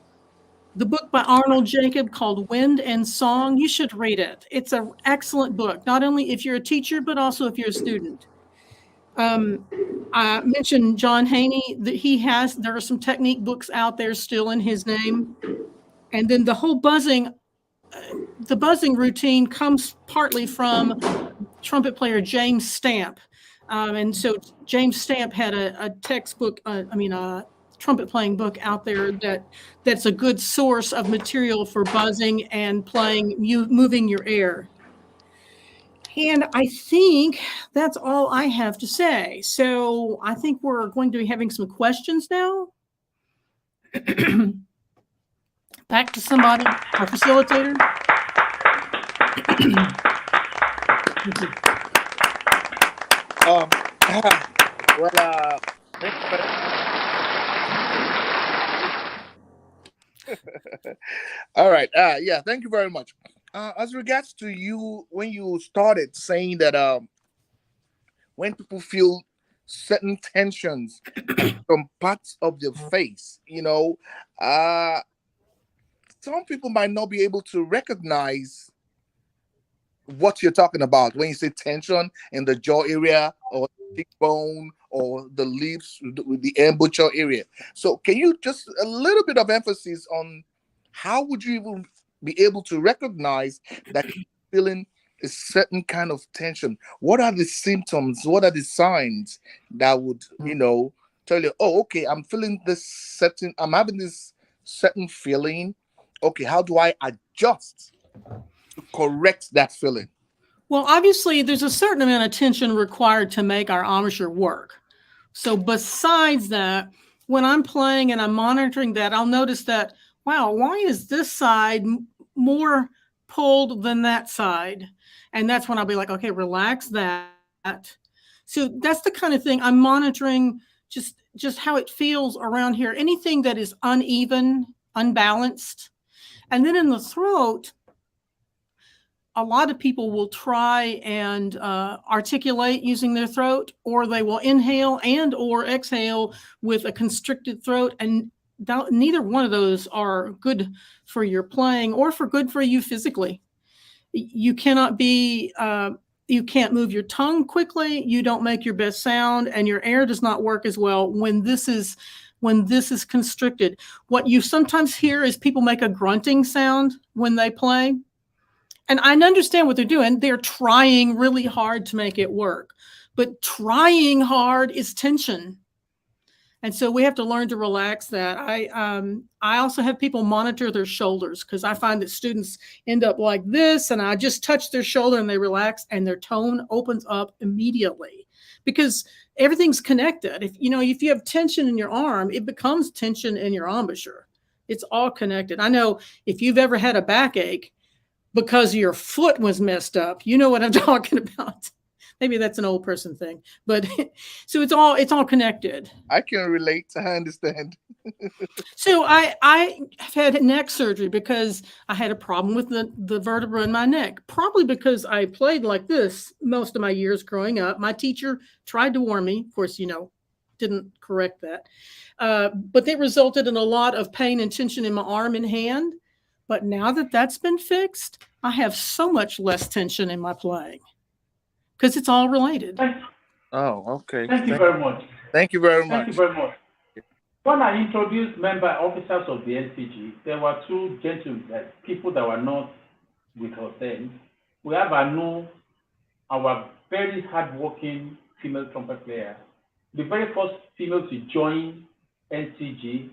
the book by Arnold Jacob called Wind and Song. You should read it. It's an excellent book, not only if you're a teacher, but also if you're a student. I mentioned John Haney, that there are some technique books out there still in his name. And then the whole buzzing routine comes partly from trumpet player James Stamp. And so James Stamp had a textbook, a trumpet playing book out there that's a good source of material for buzzing and playing, moving your air. And I think that's all I have to say. So I think we're going to be having some questions now. Back to somebody, our facilitator. All right. Yeah, thank you very much. As regards to you, when you started saying that when people feel certain tensions from parts of their face, some people might not be able to recognize what you're talking about when you say tension in the jaw area or cheekbone or the lips with the embouchure area. So can you just a little bit of emphasis on how would you even be able to recognize that you're feeling a certain kind of tension, what are the symptoms? What are the signs that would, tell you, oh, okay, I'm feeling this certain, I'm having this certain feeling. Okay, how do I adjust to correct that feeling? Well, obviously, there's a certain amount of tension required to make our embouchure work. So besides that, when I'm playing and I'm monitoring that, I'll notice that, wow, why is this side more pulled than that side? And that's when I'll be like, okay, relax that. So that's the kind of thing I'm monitoring, just how it feels around here. Anything that is uneven, unbalanced. And then in the throat, a lot of people will try and articulate using their throat, or they will inhale and or exhale with a constricted throat, and neither one of those are good for your playing or for good for you physically. You cannot be you can't move your tongue quickly, you don't make your best sound, and your air does not work as well when this is constricted. What you sometimes hear is people make a grunting sound when they play. And I understand what they're doing. They're trying really hard to make it work. But trying hard is tension. And so we have to learn to relax that. I also have people monitor their shoulders, because I find that students end up like this, and I just touch their shoulder and they relax and their tone opens up immediately, because everything's connected. If you have tension in your arm, it becomes tension in your embouchure. It's all connected. I know if you've ever had a backache because your foot was messed up, you know what I'm talking about. Maybe that's an old person thing, but so it's all connected. I can relate. I understand. So I have had neck surgery because I had a problem with the vertebra in my neck, probably because I played like this most of my years growing up. My teacher tried to warn me, of course, didn't correct that, but it resulted in a lot of pain and tension in my arm and hand. But now that that's been fixed, I have so much less tension in my playing, because it's all related. Oh, okay. Thank you very much. Thank you very Thank you much. very much. When I introduced member officers of the NCG, there were two gentlemen, people that were not with us then. We have our very hardworking female trumpet player, the very first female to join NCG,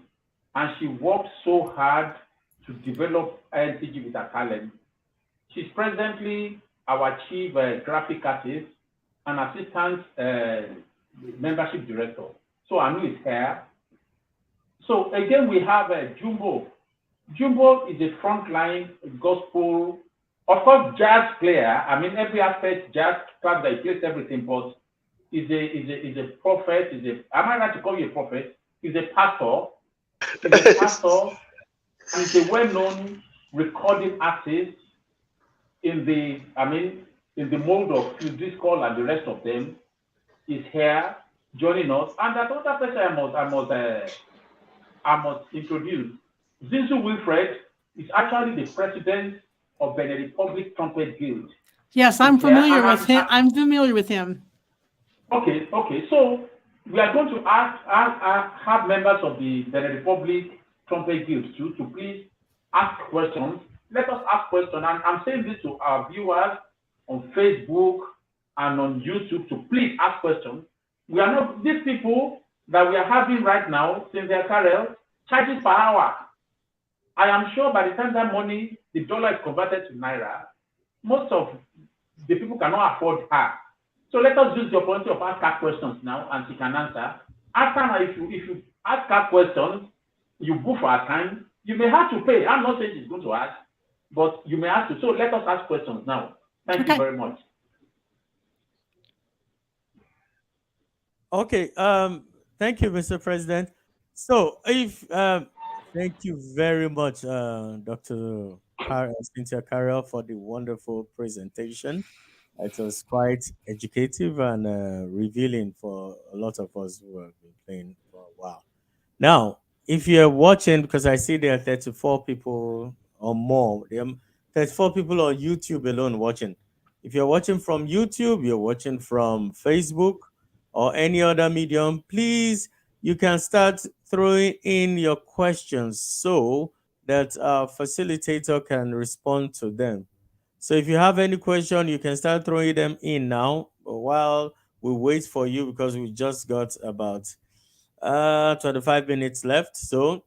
and she worked so hard to develop NCG with her talent. She's presently our chief graphic artist and assistant membership director. So Anu is here. So again, we have Jumbo. Jumbo is a frontline gospel, of course, jazz player. I mean, every aspect jazz, class that he plays everything, but is a prophet. Am I right to call you a prophet? He's a pastor. He's a pastor. And he's a well-known recording artist in the mold of this call and the rest of them. Is here joining us. And that other person I must introduce. Zinzu Wilfred is actually the president of the Republic Trumpet Guild. Yes, I'm familiar with him. I'm familiar with him. Okay. So we are going to have members of the Republic Trumpet Guild to please ask questions. Let us ask questions. And I'm saying this to our viewers on Facebook and on YouTube to please ask questions. We are not, these people that we are having right now, Cynthia Carroll, charges per hour. I am sure by the time that money, the dollar is converted to Naira, most of the people cannot afford her. So let us use the opportunity of ask her questions now, and she can answer. After her, if you ask her questions, you book for her time, you may have to pay. I'm not saying she's going to ask, but you may have to. So let us ask questions now. Thank you very much. Okay. Thank you, Mr. President. So, if thank you very much, Dr. Cynthia Carroll, for the wonderful presentation. It was quite educative and revealing for a lot of us who have been playing for a while. Now, if you're watching, because I see there are 34 people or more, there are 34 people on YouTube alone watching. If you're watching from YouTube, you're watching from Facebook or any other medium, please, you can start throwing in your questions so that our facilitator can respond to them. So if you have any question, you can start throwing them in now while we wait for you because we just got about 25 minutes left. So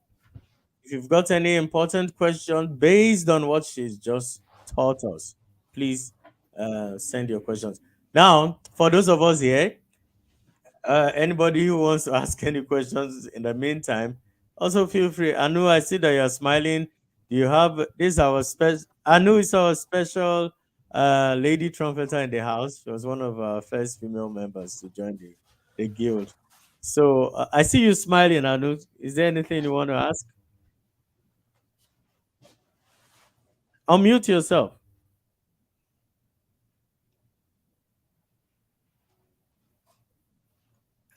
if you've got any important question based on what she's just taught us, please send your questions. Now, for those of us here, anybody who wants to ask any questions in the meantime, also feel free. Anu, I see that you're smiling. Do you have this? Our special Anu is our special lady trumpeter in the house. She was one of our first female members to join the guild. So I see you smiling, Anu. Is there anything you want to ask? Unmute yourself.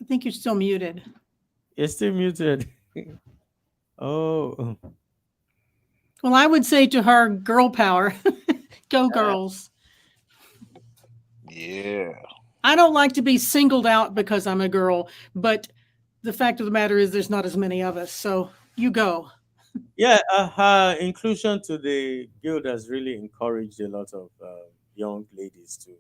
I think you're still muted. You're still muted. Oh, Well, I would say to her, girl power. Go girls. Yeah. I don't like to be singled out because I'm a girl, but the fact of the matter is there's not as many of us. So you go. yeah. Her inclusion to the guild has really encouraged a lot of young ladies to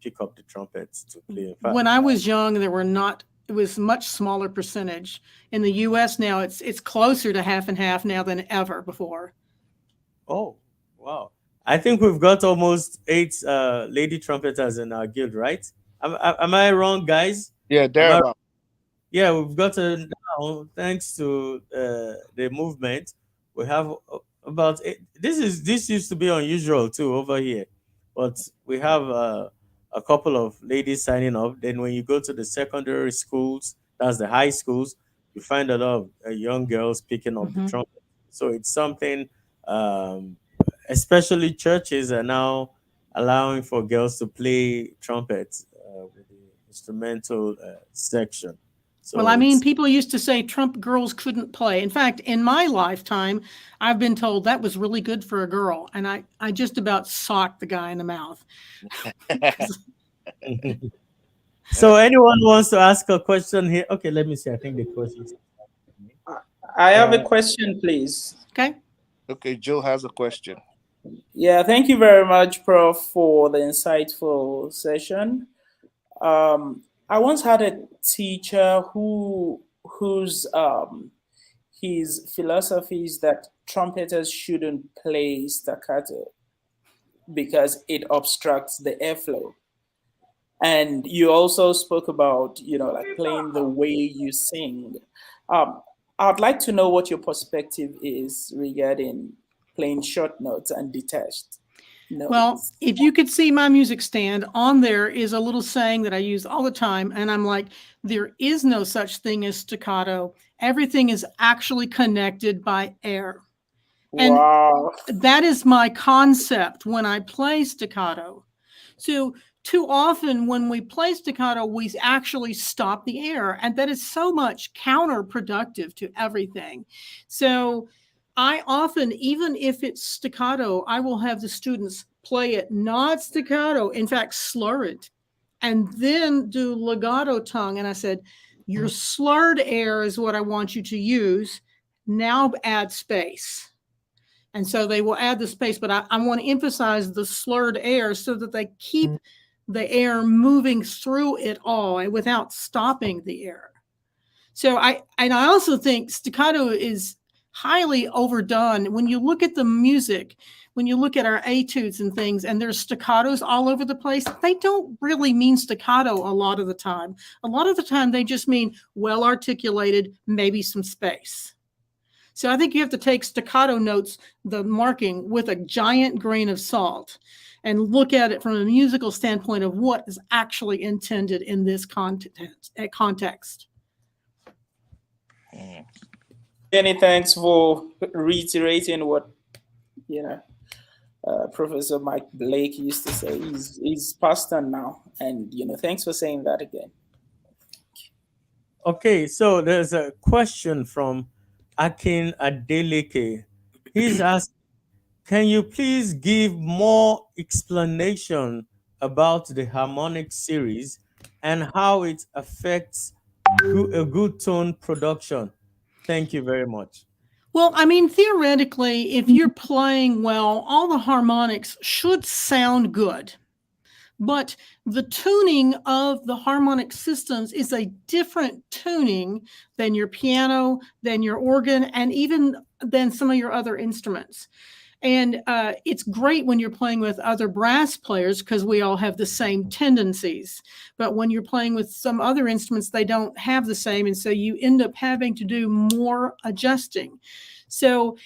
pick up the trumpets to play. In fact, When I was young, there were not. It was much smaller percentage. In the U.S. now, it's closer to half and half now than ever before. oh, wow. I think we've got almost 8 lady trumpeters in our guild, right? Am I wrong, guys? Yeah, Am I thereabout. Yeah, we've got now, thanks to the movement, we have about eight, this used to be unusual too over here, but we have a couple of ladies signing up. Then when you go to the secondary schools, that's the high schools, you find a lot of young girls picking up the Mhm. trumpet. So it's something, um, especially churches are now allowing for girls to play trumpet with the instrumental section. Well, So I mean, it's people used to say Trump girls couldn't play. In fact, in my lifetime, I've been told that was really good for a girl. And I just about socked the guy in the mouth. so anyone wants to ask a question here? Okay, let me see. I think the questions. I have a Uh, question, please. Okay. Okay, Joe has a question. Yeah, thank you very much, Prof, for the insightful session. I once had a teacher whose his philosophy is that trumpeters shouldn't play staccato because it obstructs the airflow. And you also spoke about, like playing the way you sing. Um, I'd like to know what your perspective is regarding playing short notes and detached Well, notes. if you could see my music stand, on there is a little saying that I use all the time. And I'm like, there is no such thing as staccato. Everything is actually connected by air. And Wow. that is my concept when I play staccato. So too often when we play staccato, we actually stop the air, and that is so much counterproductive to everything. So I often, even if it's staccato, I will have the students play it not staccato, in fact, slur it, and then do legato tongue. And I said, your slurred air is what I want you to use. Now add space. And so they will add the space, but I want to emphasize the slurred air so that they keep the air moving through it all and without stopping the air. So I also think staccato is highly overdone. When you look at the music, when you look at our etudes and things, and there's staccatos all over the place, they don't really mean staccato a lot of the time. A lot of the time they just mean well articulated, maybe some space. So I think you have to take staccato notes, the marking, with a giant grain of salt and look at it from a musical standpoint of what is actually intended in this context. Many thanks for reiterating what you know Professor Mike Blake used to say. He's passed on now, and thanks for saying that again. okay, so there's a question from Akin Adeleke. He's asked, can you please give more explanation about the harmonic series and how it affects a good tone production? Thank you very much. Well, I mean, theoretically, if you're playing well, all the harmonics should sound good. But the tuning of the harmonic systems is a different tuning than your piano, than your organ, and even than some of your other instruments. And it's great when you're playing with other brass players because we all have the same tendencies. But when you're playing with some other instruments, they don't have the same. And so you end up having to do more adjusting. So,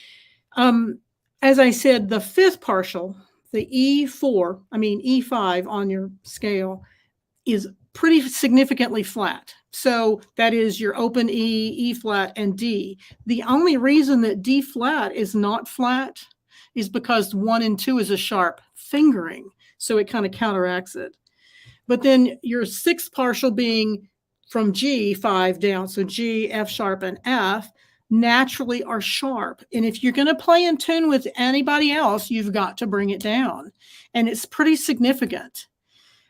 as I said, the fifth partial, the E5 on your scale is pretty significantly flat. So that is your open E, E flat, and D. The only reason that D flat is not flat is because 1 and 2 is a sharp fingering. So it kind of counteracts it. But then your sixth partial being from G5 down, so G, F sharp, and F, naturally are sharp. And if you're going to play in tune with anybody else, you've got to bring it down. And it's pretty significant.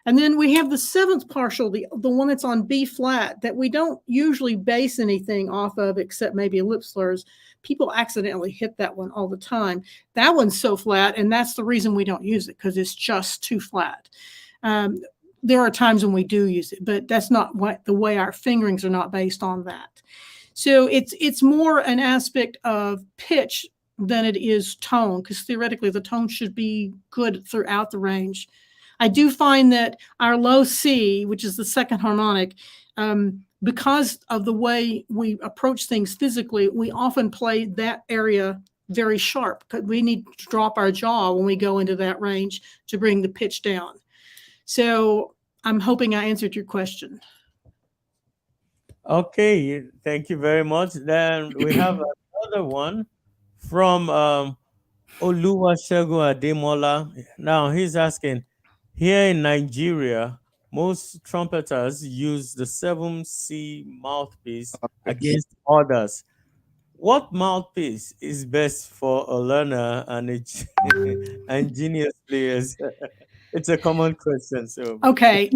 And then we have the seventh partial, the one that's on B flat, that we don't usually base anything off of except maybe lip slurs. People accidentally hit that one all the time. That one's so flat, and that's the reason we don't use it, because it's just too flat. There are times when we do use it, but that's not what the way our fingerings are not based on that. So it's more an aspect of pitch than it is tone, because theoretically the tone should be good throughout the range. I do find that our low C, which is the second harmonic, because of the way we approach things physically, we often play that area very sharp, because we need to drop our jaw when we go into that range to bring the pitch down. So I'm hoping I answered your question. Okay, thank you very much. Then we have another one from Oluwasegun Ademola. Now he's asking, here in Nigeria, most trumpeters use the 7C mouthpiece against others. What mouthpiece is best for a learner and and genius players? It's a common question. So Okay.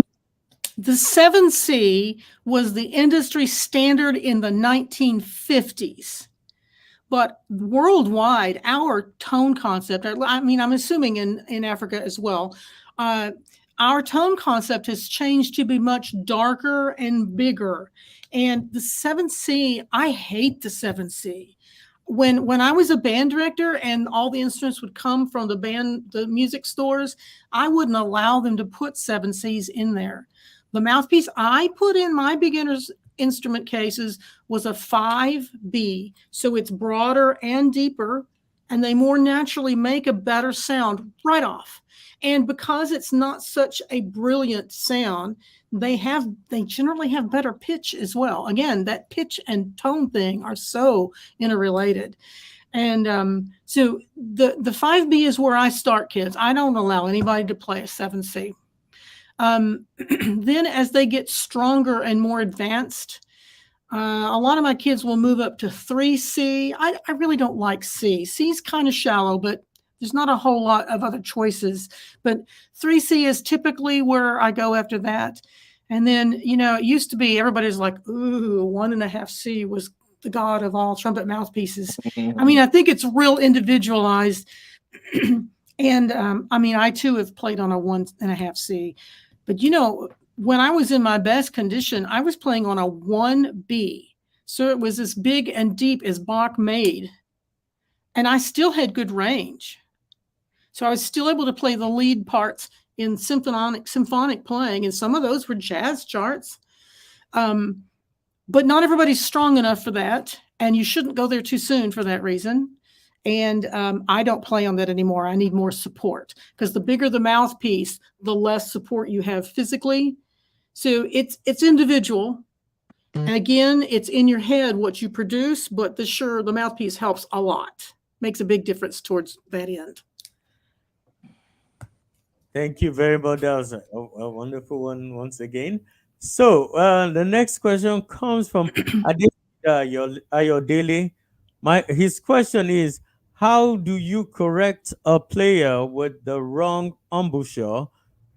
The 7C was the industry standard in the 1950s. But worldwide, our tone concept, I mean, I'm assuming in Africa as well, our tone concept has changed to be much darker and bigger. And the 7C, I hate the 7C. When I was a band director and all the instruments would come from the music stores, I wouldn't allow them to put 7Cs in there. The mouthpiece I put in my beginner's instrument cases was a 5B, so it's broader and deeper, and they more naturally make a better sound right off. And because it's not such a brilliant sound, they generally have better pitch as well. Again, that pitch and tone thing are so interrelated. And so the 5B is where I start, kids. I don't allow anybody to play a 7C. Then as they get stronger and more advanced, a lot of my kids will move up to 3C. I really don't like C. C's kind of shallow, but there's not a whole lot of other choices. But 3C is typically where I go after that. And then, it used to be everybody's like, ooh, 1.5C was the god of all trumpet mouthpieces. I mean, I think it's real individualized. And I too have played on a 1.5C. But when I was in my best condition, I was playing on a 1B. So it was as big and deep as Bach made. And I still had good range. So I was still able to play the lead parts in symphonic playing. And some of those were jazz charts. But not everybody's strong enough for that. And you shouldn't go there too soon for that reason. And I don't play on that anymore. I need more support, because the bigger the mouthpiece, the less support you have physically. So it's individual. And again, it's in your head what you produce, but the mouthpiece helps a lot. Makes a big difference towards that end. thank you very much. That was a wonderful one once again. So the next question comes from Ayodele. His question is, how do you correct a player with the wrong embouchure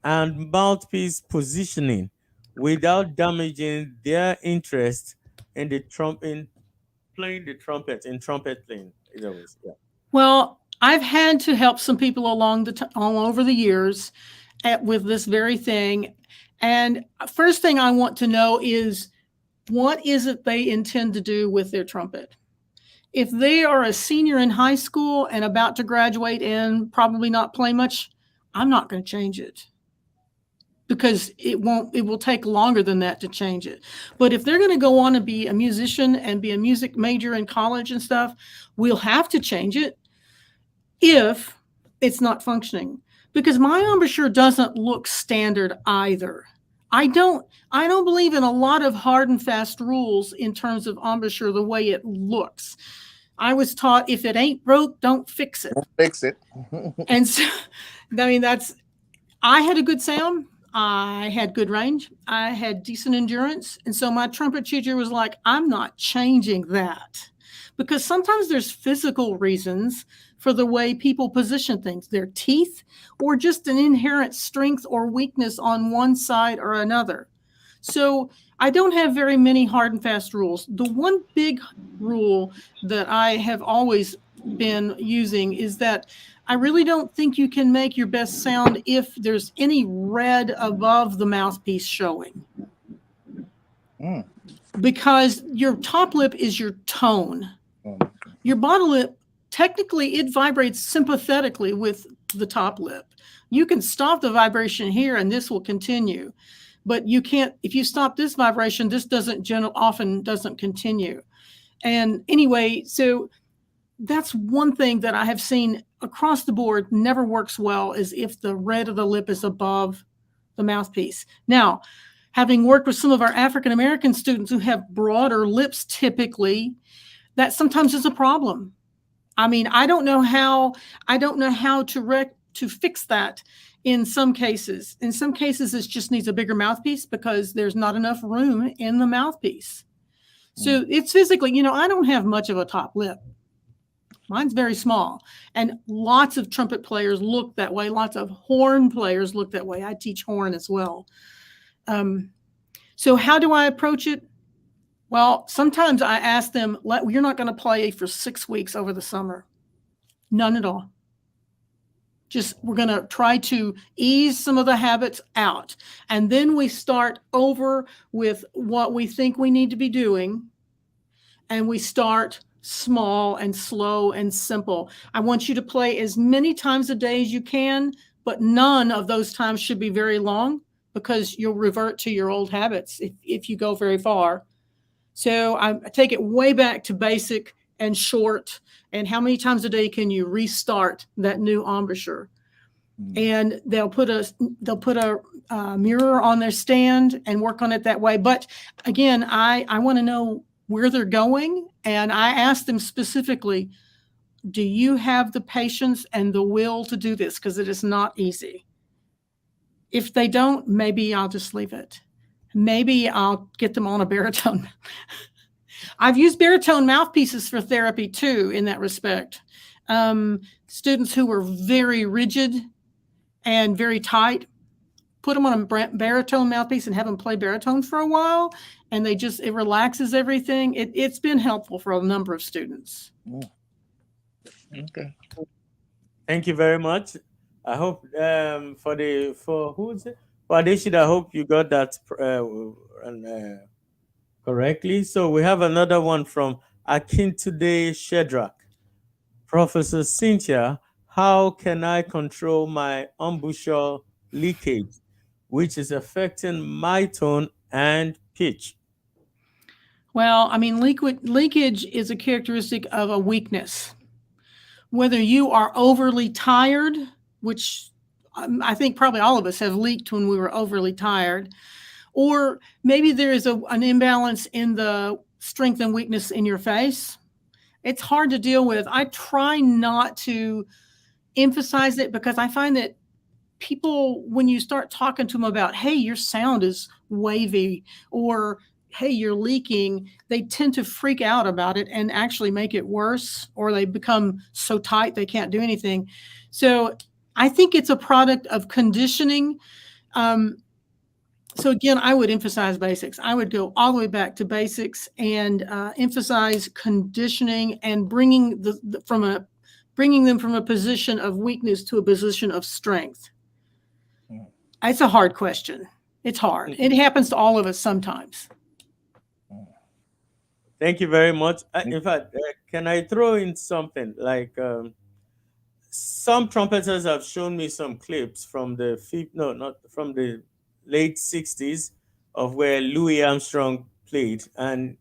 and mouthpiece positioning without damaging their interest in playing the trumpet playing? It's always, yeah. Well, I've had to help some people all over the years with this very thing. And first thing I want to know is, what is it they intend to do with their trumpet? If they are a senior in high school and about to graduate and probably not play much, I'm not going to change it, because it will take longer than that to change it. But if they're going to go on and be a musician and be a music major in college and stuff, we'll have to change it if it's not functioning, because my embouchure doesn't look standard either. I don't believe in a lot of hard and fast rules in terms of embouchure the way it looks. I was taught, if it ain't broke, don't fix it. Don't fix it. And so, I mean, I had a good sound. I had good range. I had decent endurance. And so my trumpet teacher was like, I'm not changing that, because sometimes there's physical reasons for the way people position things, their teeth, or just an inherent strength or weakness on one side or another. So I don't have very many hard and fast rules. The one big rule that I have always been using is that I really don't think you can make your best sound if there's any red above the mouthpiece showing. Because your top lip is your tone. Your bottom lip, technically, it vibrates sympathetically with the top lip. You can stop the vibration here and this will continue. But you can't, if you stop this vibration, this often doesn't continue. And anyway, so that's one thing that I have seen across the board never works well, is if the red of the lip is above the mouthpiece. Now, having worked with some of our African American students who have broader lips typically, that sometimes is a problem. I mean, I don't know how to fix that in some cases. In some cases, it just needs a bigger mouthpiece because there's not enough room in the mouthpiece. So it's physically, I don't have much of a top lip. Mine's very small. And lots of trumpet players look that way. Lots of horn players look that way. I teach horn as well. So how do I approach it? Well, sometimes I ask them, you're not going to play for 6 weeks over the summer. None at all. We're going to try to ease some of the habits out. And then we start over with what we think we need to be doing. And we start small and slow and simple. I want you to play as many times a day as you can, but none of those times should be very long, because you'll revert to your old habits if you go very far. So I take it way back to basic and short, and how many times a day can you restart that new embouchure? And they'll put a mirror on their stand and work on it that way. But again, I want to know where they're going, and I ask them specifically, do you have the patience and the will to do this? Because it is not easy. If they don't, maybe I'll just leave it. Maybe I'll get them on a baritone. I've used baritone mouthpieces for therapy too, in that respect. Students who were very rigid and very tight, put them on a baritone mouthpiece and have them play baritone for a while, and it relaxes everything. It's been helpful for a number of students. Okay. Thank you very much. I hope for who is it? For Adeshida, I hope you got that correctly. So we have another one from Akintude Shedrack. Professor Cynthia, how can I control my embouchure leakage, which is affecting my tone and pitch? Well, I mean, leakage is a characteristic of a weakness. Whether you are overly tired, which I think probably all of us have leaked when we were overly tired, or maybe there is an imbalance in the strength and weakness in your face. It's hard to deal with. I try not to emphasize it, because I find that people, when you start talking to them about, hey, your sound is wavy, or hey, you're leaking, they tend to freak out about it and actually make it worse, or they become so tight they can't do anything. So I think it's a product of conditioning. So again, I would emphasize basics. I would go all the way back to basics and emphasize conditioning and bringing bringing them from a position of weakness to a position of strength. It's a hard question. It's hard. It happens to all of us sometimes. Thank you very much. In fact, can I throw in something like some trumpeters have shown me some clips from the no, not from the late '60s of where Louis Armstrong played, and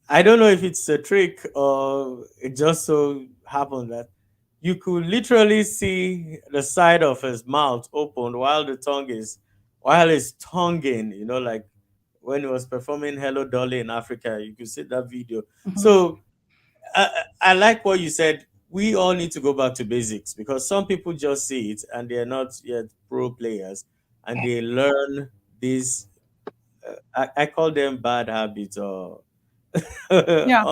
I don't know if it's a trick or it just so happened that you could literally see the side of his mouth open while he's tonguing, like when he was performing Hello Dolly in Africa. You could see that video. So I like what you said. We all need to go back to basics because some people just see it and they're not yet pro players and they learn these. I call them bad habits or Yeah.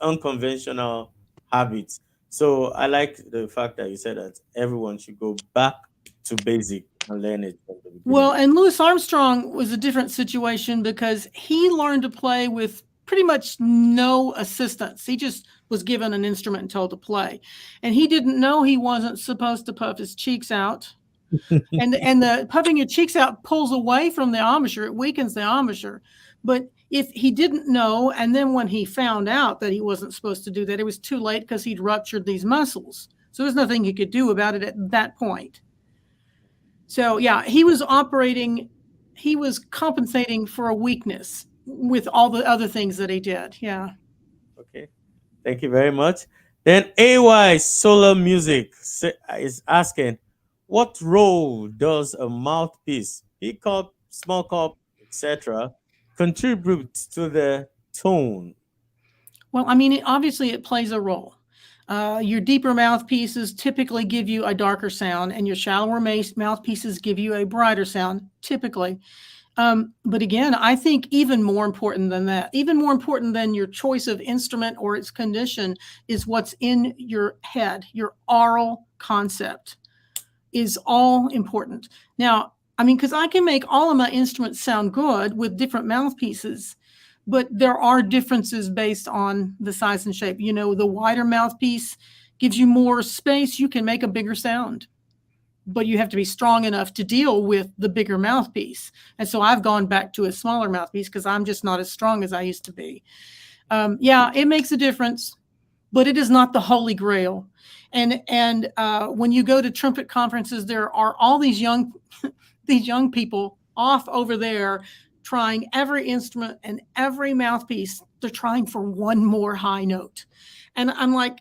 unconventional habits. So I like the fact that you said that everyone should go back to basic and learn it from the beginning. Well, and Louis Armstrong was a different situation because he learned to play with pretty much no assistance. He just was given an instrument and told to play. And he didn't know he wasn't supposed to puff his cheeks out. and the puffing your cheeks out pulls away from the embouchure. It weakens the embouchure. But if he didn't know, and then when he found out that he wasn't supposed to do that, it was too late because he'd ruptured these muscles. So there's nothing he could do about it at that point. So yeah, he was compensating for a weakness with all the other things that he did. Yeah. Okay. Thank you very much. Then AY Solar Music is asking, what role does a mouthpiece, big cup, small cup, etc., contribute to the tone? Well, I mean, obviously it plays a role. Your deeper mouthpieces typically give you a darker sound, and your shallower mouthpieces give you a brighter sound, typically. But again, I think even more important than that, even more important than your choice of instrument or its condition, is what's in your head. Your aural concept is all important. Now, I mean, because I can make all of my instruments sound good with different mouthpieces, but there are differences based on the size and shape. The wider mouthpiece gives you more space. You can make a bigger sound, but you have to be strong enough to deal with the bigger mouthpiece. And so I've gone back to a smaller mouthpiece because I'm just not as strong as I used to be. Yeah, it makes a difference, but it is not the holy grail. And when you go to trumpet conferences, there are all these young people off over there trying every instrument and every mouthpiece. They're trying for one more high note. And I'm like,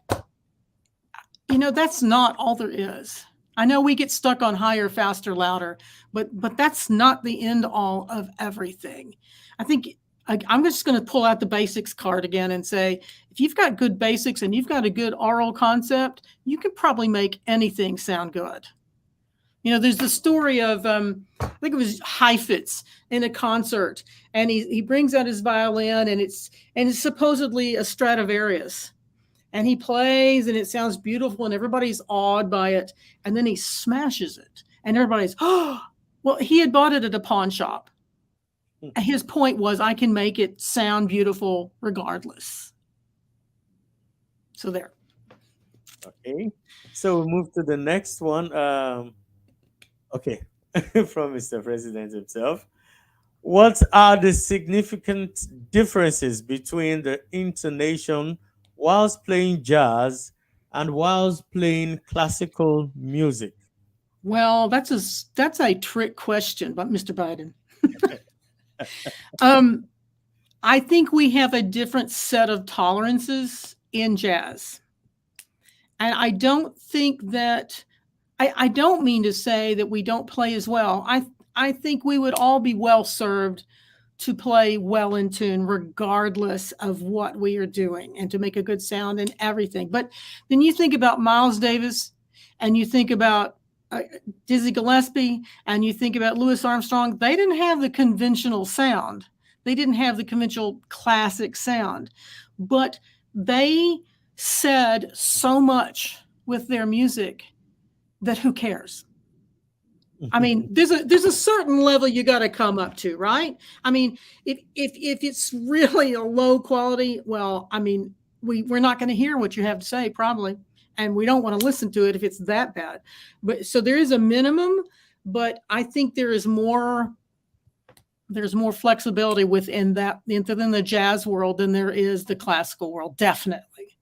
that's not all there is. I know we get stuck on higher, faster, louder, but that's not the end all of everything. I think I'm just going to pull out the basics card again and say, if you've got good basics and you've got a good aural concept, you can probably make anything sound good. There's the story of, I think it was Heifetz in a concert, and he brings out his violin, and it's supposedly a Stradivarius. And he plays and it sounds beautiful and everybody's awed by it. And then he smashes it and everybody's, oh, well, he had bought it at a pawn shop. His point was, I can make it sound beautiful regardless. So there. Okay. So we'll move to the next one. Okay. From Mr. President himself. What are the significant differences between the intonation whilst playing jazz and whilst playing classical music? Well, that's a trick question, but Mr. Biden. I think we have a different set of tolerances in jazz. And I don't think that, I don't mean to say that we don't play as well. I think we would all be well served to play well in tune, regardless of what we are doing, and to make a good sound and everything. But then you think about Miles Davis, and you think about Dizzy Gillespie, and you think about Louis Armstrong. They didn't have the conventional sound. They didn't have the conventional classic sound, but they said so much with their music that who cares? I mean, there's a certain level you got to come up to, right? I mean, if it's really a low quality, well, I mean, we're not going to hear what you have to say probably, and we don't want to listen to it if it's that bad. But so there is a minimum, but I think there's more flexibility within the jazz world than there is the classical world, definitely.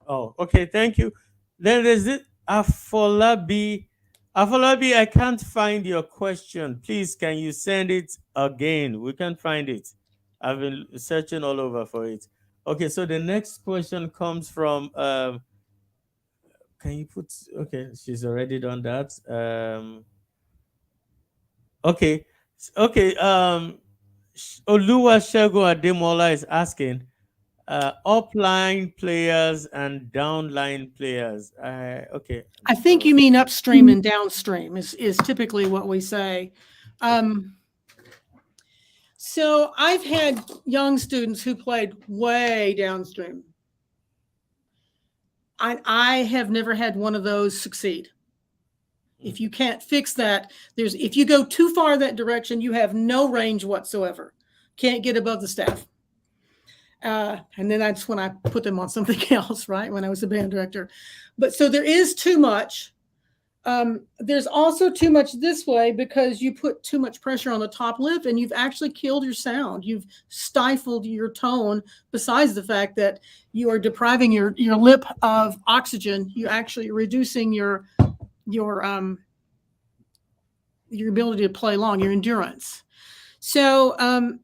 Oh, okay, thank you. Then there's it, Afolabi. Afolabi, I can't find your question. Please, can you send it again? We can't find it. I've been searching all over for it. Okay, so the next question comes from can you put, okay, she's already done that. Okay. Okay. Oluwa Shego Ademola is asking, upline players and downline players. Okay. I think you mean upstream and downstream is typically what we say. So I've had young students who played way downstream. I have never had one of those succeed. If you can't fix that, if you go too far that direction, you have no range whatsoever. Can't get above the staff. And then that's when I put them on something else, right? When I was a band director. But so there is too much. There's also too much this way because you put too much pressure on the top lip and you've actually killed your sound. You've stifled your tone, besides the fact that you are depriving your lip of oxygen. You actually reducing your ability to play long, your endurance. So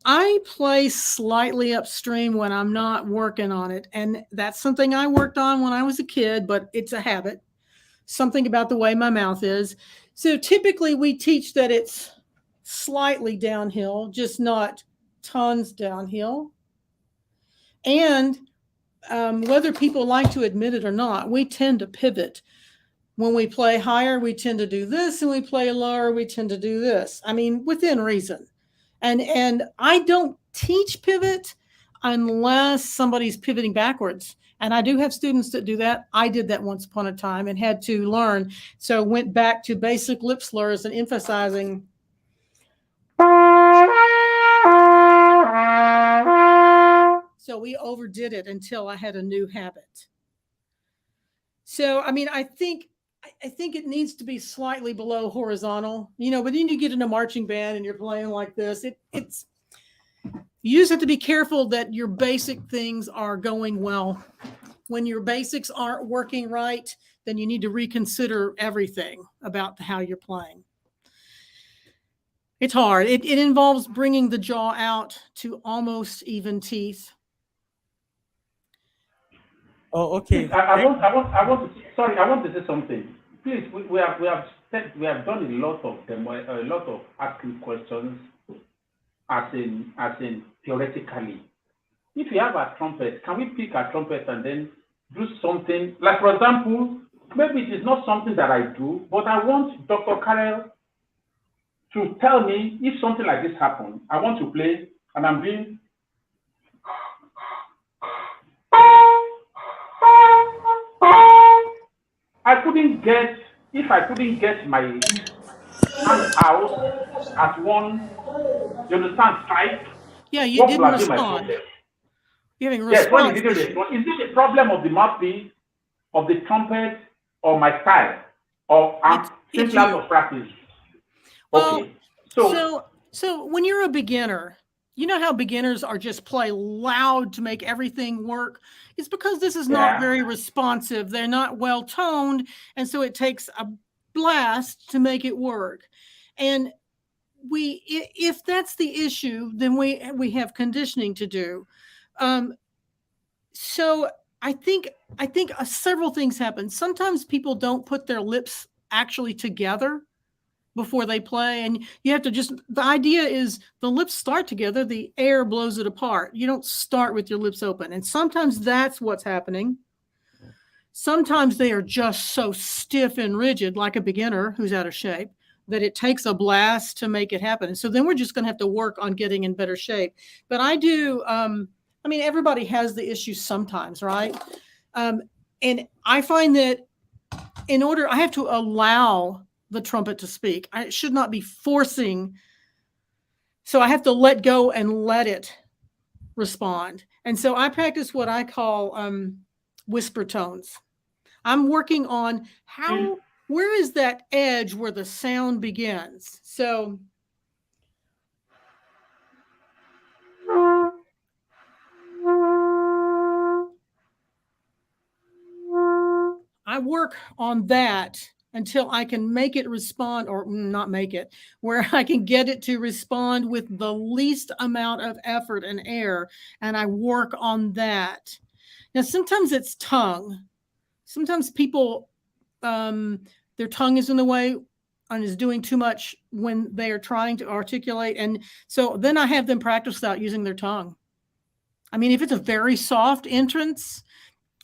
I play slightly upstream when I'm not working on it. And that's something I worked on when I was a kid, but it's a habit, something about the way my mouth is. So typically we teach that it's slightly downhill, just not tons downhill. And whether people like to admit it or not, we tend to pivot. When we play higher, we tend to do this, and we play lower, we tend to do this. I mean, within reason. And I don't teach pivot unless somebody's pivoting backwards. And I do have students that do that. I did that once upon a time and had to learn. So went back to basic lip slurs and emphasizing. So we overdid it until I had a new habit. So, I mean, I think it needs to be slightly below horizontal, but then you get in a marching band and you're playing like this. You just have to be careful that your basic things are going well. When your basics aren't working right, then you need to reconsider everything about how you're playing. It's hard. It involves bringing the jaw out to almost even teeth. Oh, okay. I want to say something. Please, we have done a lot of asking questions as in theoretically. If you have a trumpet, can we pick a trumpet and then do something? Like, for example, maybe it is not something that I do, but I want Dr. Carroll to tell me if something like this happens. I want to play, and I'm doing. If I couldn't get my hand out at one, you understand, strike? Yeah, you didn't respond. You haven't responded. Yes, when you didn't respond, is it a problem of the mouthpiece, of the trumpet, or my style, or simply out of practice? Okay. Well, so when you're a beginner, you know how beginners are just play loud to make everything work? It's because this is not very responsive. They're not well toned. And so it takes a blast to make it work. And if that's the issue, then we have conditioning to do. So I think several things happen. Sometimes people don't put their lips actually together before they play, and you have to the idea is the lips start together, the air blows it apart. You don't start with your lips open, and sometimes that's what's happening. Sometimes they are just so stiff and rigid, like a beginner who's out of shape, that it takes a blast to make it happen. And so then we're just going to have to work on getting in better shape. But I do, everybody has the issue sometimes, right? And I find that I have to allow the trumpet to speak. I should not be forcing. So I have to let go and let it respond. And so I practice what I call whisper tones. I'm working on where is that edge where the sound begins. So I work on that until I can make it respond, or not make it, where I can get it to respond with the least amount of effort and air. And I work on that. Now, sometimes it's tongue. Sometimes people, their tongue is in the way and is doing too much when they are trying to articulate. And so then I have them practice without using their tongue. I mean, if it's a very soft entrance,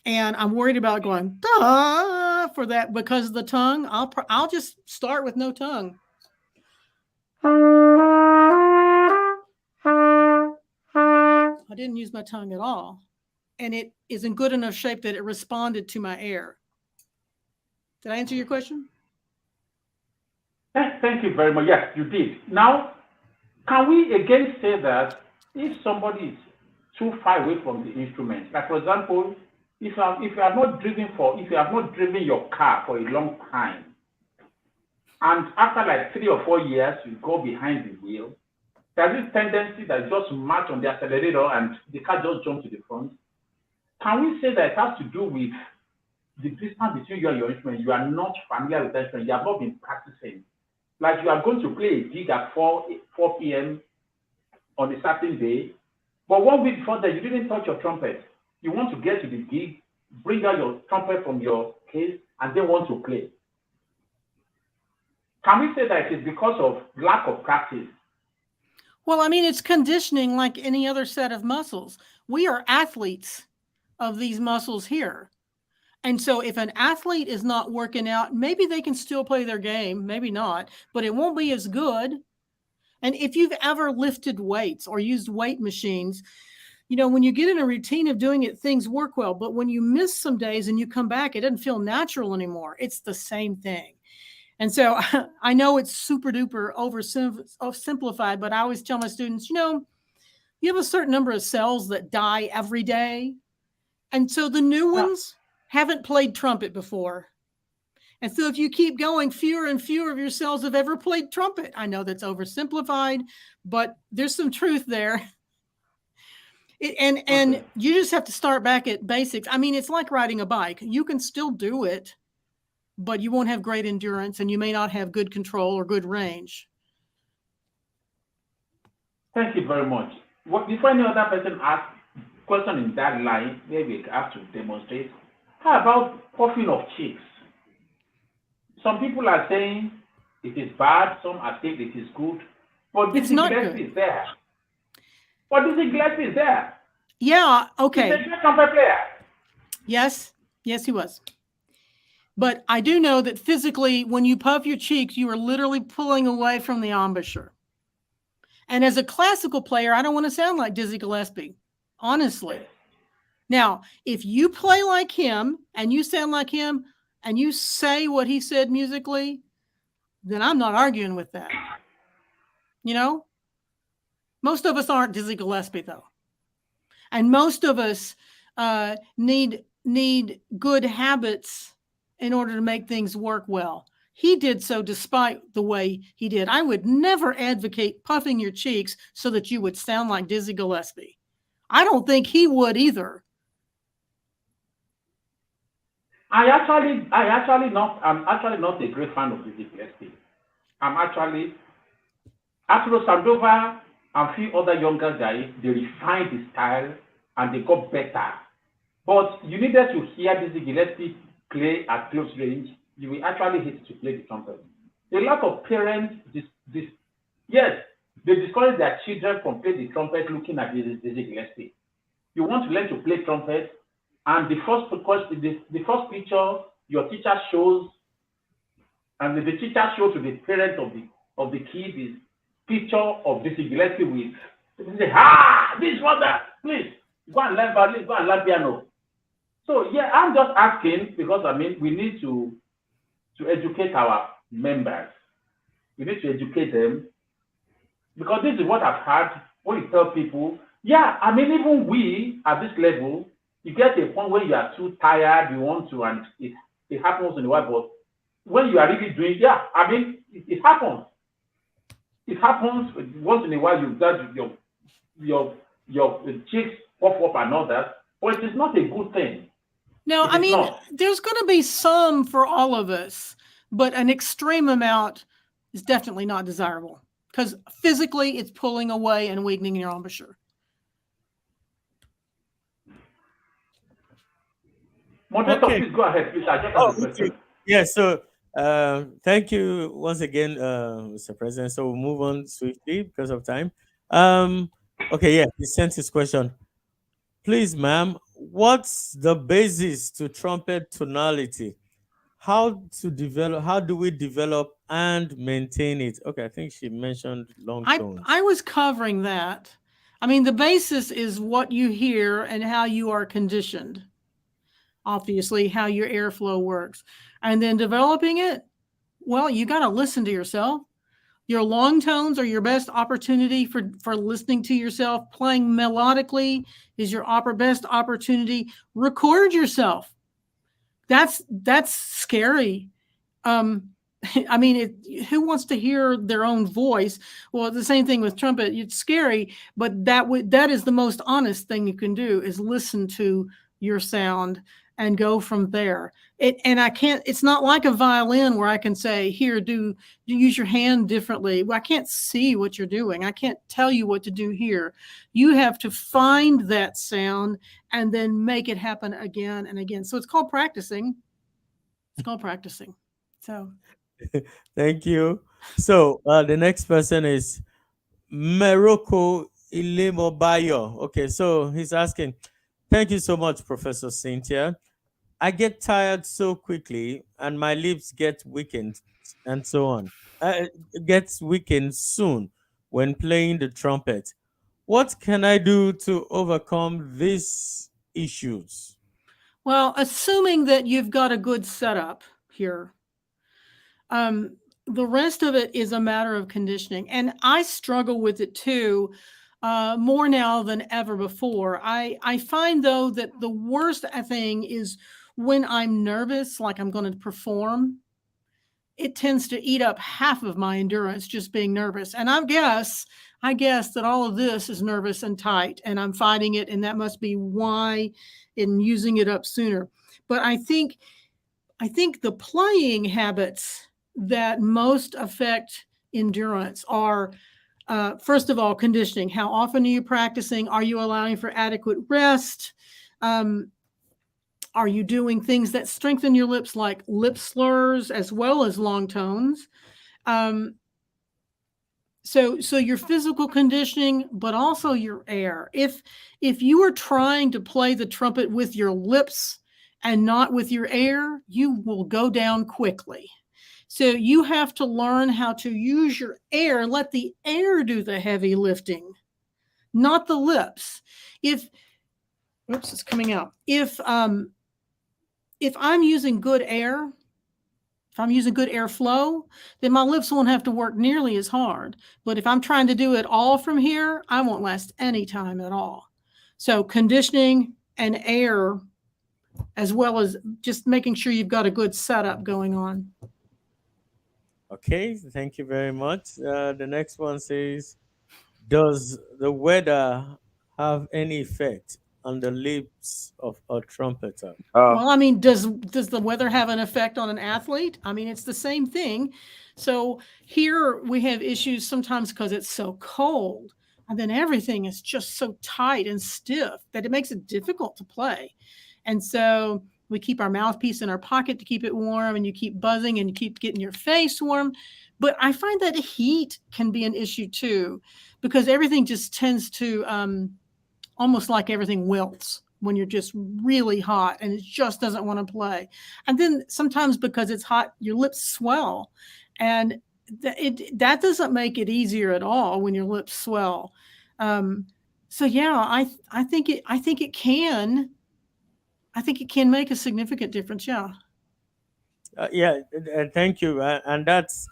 and I'm worried about going duh, for that because of the tongue, I'll just start with no tongue. I didn't use my tongue at all, and it is in good enough shape that it responded to my air. Did I answer your question? Thank you very much. Yes, you did. Now, can we again say that if somebody is too far away from the instrument, like for example, if you have not driven your car for a long time, and after like 3 or 4 years you go behind the wheel, there's this tendency that just march on the accelerator and the car just jumps to the front. Can we say that it has to do with the distance between you and your instrument? You are not familiar with that instrument. You have not been practicing. Like you are going to play a gig at 4 p.m. on a certain day, but 1 week before that you didn't touch your trumpet. You want to get to the gig, bring out your trumpet from your case, and then want to play. Can we say that it is because of lack of practice? Well, I mean, it's conditioning like any other set of muscles. We are athletes of these muscles here. And so if an athlete is not working out, maybe they can still play their game, maybe not, but it won't be as good. And if you've ever lifted weights or used weight machines, you know, when you get in a routine of doing it, things work well. But when you miss some days and you come back, it doesn't feel natural anymore. It's the same thing. And so I know it's super duper oversimplified, but I always tell my students, you know, you have a certain number of cells that die every day. And so the new ones haven't played trumpet before. And so if you keep going, fewer and fewer of your cells have ever played trumpet. I know that's oversimplified, but there's some truth there. And you just have to start back at basics. I mean, it's like riding a bike. You can still do it, but you won't have great endurance and you may not have good control or good range. Thank you very much. Before any other person asks a question in that line, maybe I have to demonstrate. How about puffing of cheeks? Some people are saying it is bad, some are saying it is good, but It's not good. is there. But Dizzy Gillespie is there. Yeah, okay. He's a great trumpet player. Yes, he was. But I do know that physically, when you puff your cheeks, you are literally pulling away from the embouchure. And as a classical player, I don't want to sound like Dizzy Gillespie, honestly. Now, if you play like him and you sound like him and you say what he said musically, then I'm not arguing with that. You know? Most of us aren't Dizzy Gillespie, though. And most of us need good habits in order to make things work well. He did so despite the way he did. I would never advocate puffing your cheeks so that you would sound like Dizzy Gillespie. I don't think he would either. I'm actually not a great fan of Dizzy Gillespie. I'm actually Arturo Sandoval and a few other younger guys, they refined the style and they got better. But you needed to hear Dizzy Gillespie play at close range. You will actually hate to play the trumpet. A lot of parents, they discourage their children from playing the trumpet looking at Dizzy Gillespie. You want to learn to play trumpet, and the first picture your teacher shows, and the teacher shows to the parents of the kid is picture of Dizzy Gillespie with. They say, this one that, please go and learn violin, go and learn piano. So yeah, I'm just asking because I mean we need to educate our members. You need to educate them because this is what I've heard when you tell people, yeah, I mean, even we at this level, you get to a point where you are too tired, you want to, and it happens in a while, but when you are really doing, yeah, I mean, it happens. It happens once in a while, you got your, your cheeks pop up and all that, but it is not a good thing. No, It I is mean, not. there's going to be some for all of us, but an extreme amount is definitely not desirable because physically it's pulling away and weakening your embouchure. Moderator, Okay. please go ahead, please. I just have Oh, a okay. question. Yeah. So, thank you once again, Mr. President. So we'll move on swiftly because of time. Um, okay. Yeah. He sent his question. Please, ma'am, what's the basis to trumpet tonality? How do we develop and maintain it? Okay, I think she mentioned long tones. I was covering that. I mean, the basis is what you hear and how you are conditioned, obviously, how your airflow works. And then developing it, well, you got to listen to yourself. Your long tones are your best opportunity for listening to yourself. Playing melodically is your best opportunity. Record yourself. That's scary. I mean, who wants to hear their own voice? Well, the same thing with trumpet. It's scary, but that is the most honest thing you can do is listen to your sound and go from there. And I can't. It's not like a violin where I can say, "Here, do use your hand differently." Well, I can't see what you're doing. I can't tell you what to do here. You have to find that sound and then make it happen again and again. So it's called practicing. It's called practicing. So. Thank you. So the next person is Meroko Ilemobayo. Okay, so he's asking, thank you so much, Professor Cynthia. I get tired so quickly and my lips get weakened and so on. It gets weakened soon when playing the trumpet. What can I do to overcome these issues? Well, assuming that you've got a good setup here, um, the rest of it is a matter of conditioning. And I struggle with it too, more now than ever before. I find, though, that the worst thing is when I'm nervous, like I'm going to perform, it tends to eat up half of my endurance just being nervous. And I guess that all of this is nervous and tight, and I'm fighting it, and that must be why in using it up sooner. But I think the playing habits that most affect endurance are, first of all, conditioning. How often are you practicing? Are you allowing for adequate rest? Are you doing things that strengthen your lips, like lip slurs as well as long tones? So your physical conditioning, but also your air. If you are trying to play the trumpet with your lips and not with your air, you will go down quickly. So you have to learn how to use your air, let the air do the heavy lifting, not the lips. Oops, it's coming out. If I'm using good air, if I'm using good airflow, then my lips won't have to work nearly as hard. But if I'm trying to do it all from here, I won't last any time at all. So conditioning and air, as well as just making sure you've got a good setup going on. Okay, thank you very much. The next one says, does the weather have any effect on the lips of a trumpeter? Well, I mean, does the weather have an effect on an athlete? I mean, it's the same thing. So here we have issues sometimes because it's so cold, and then everything is just so tight and stiff that it makes it difficult to play. And so we keep our mouthpiece in our pocket to keep it warm, and you keep buzzing and you keep getting your face warm. But I find that heat can be an issue too, because everything just tends to almost like everything wilts when you're just really hot and it just doesn't want to play. And then sometimes because it's hot, your lips swell, and that doesn't make it easier at all when your lips swell. So yeah, I think it can make a significant difference. Yeah. Yeah, thank you. And that's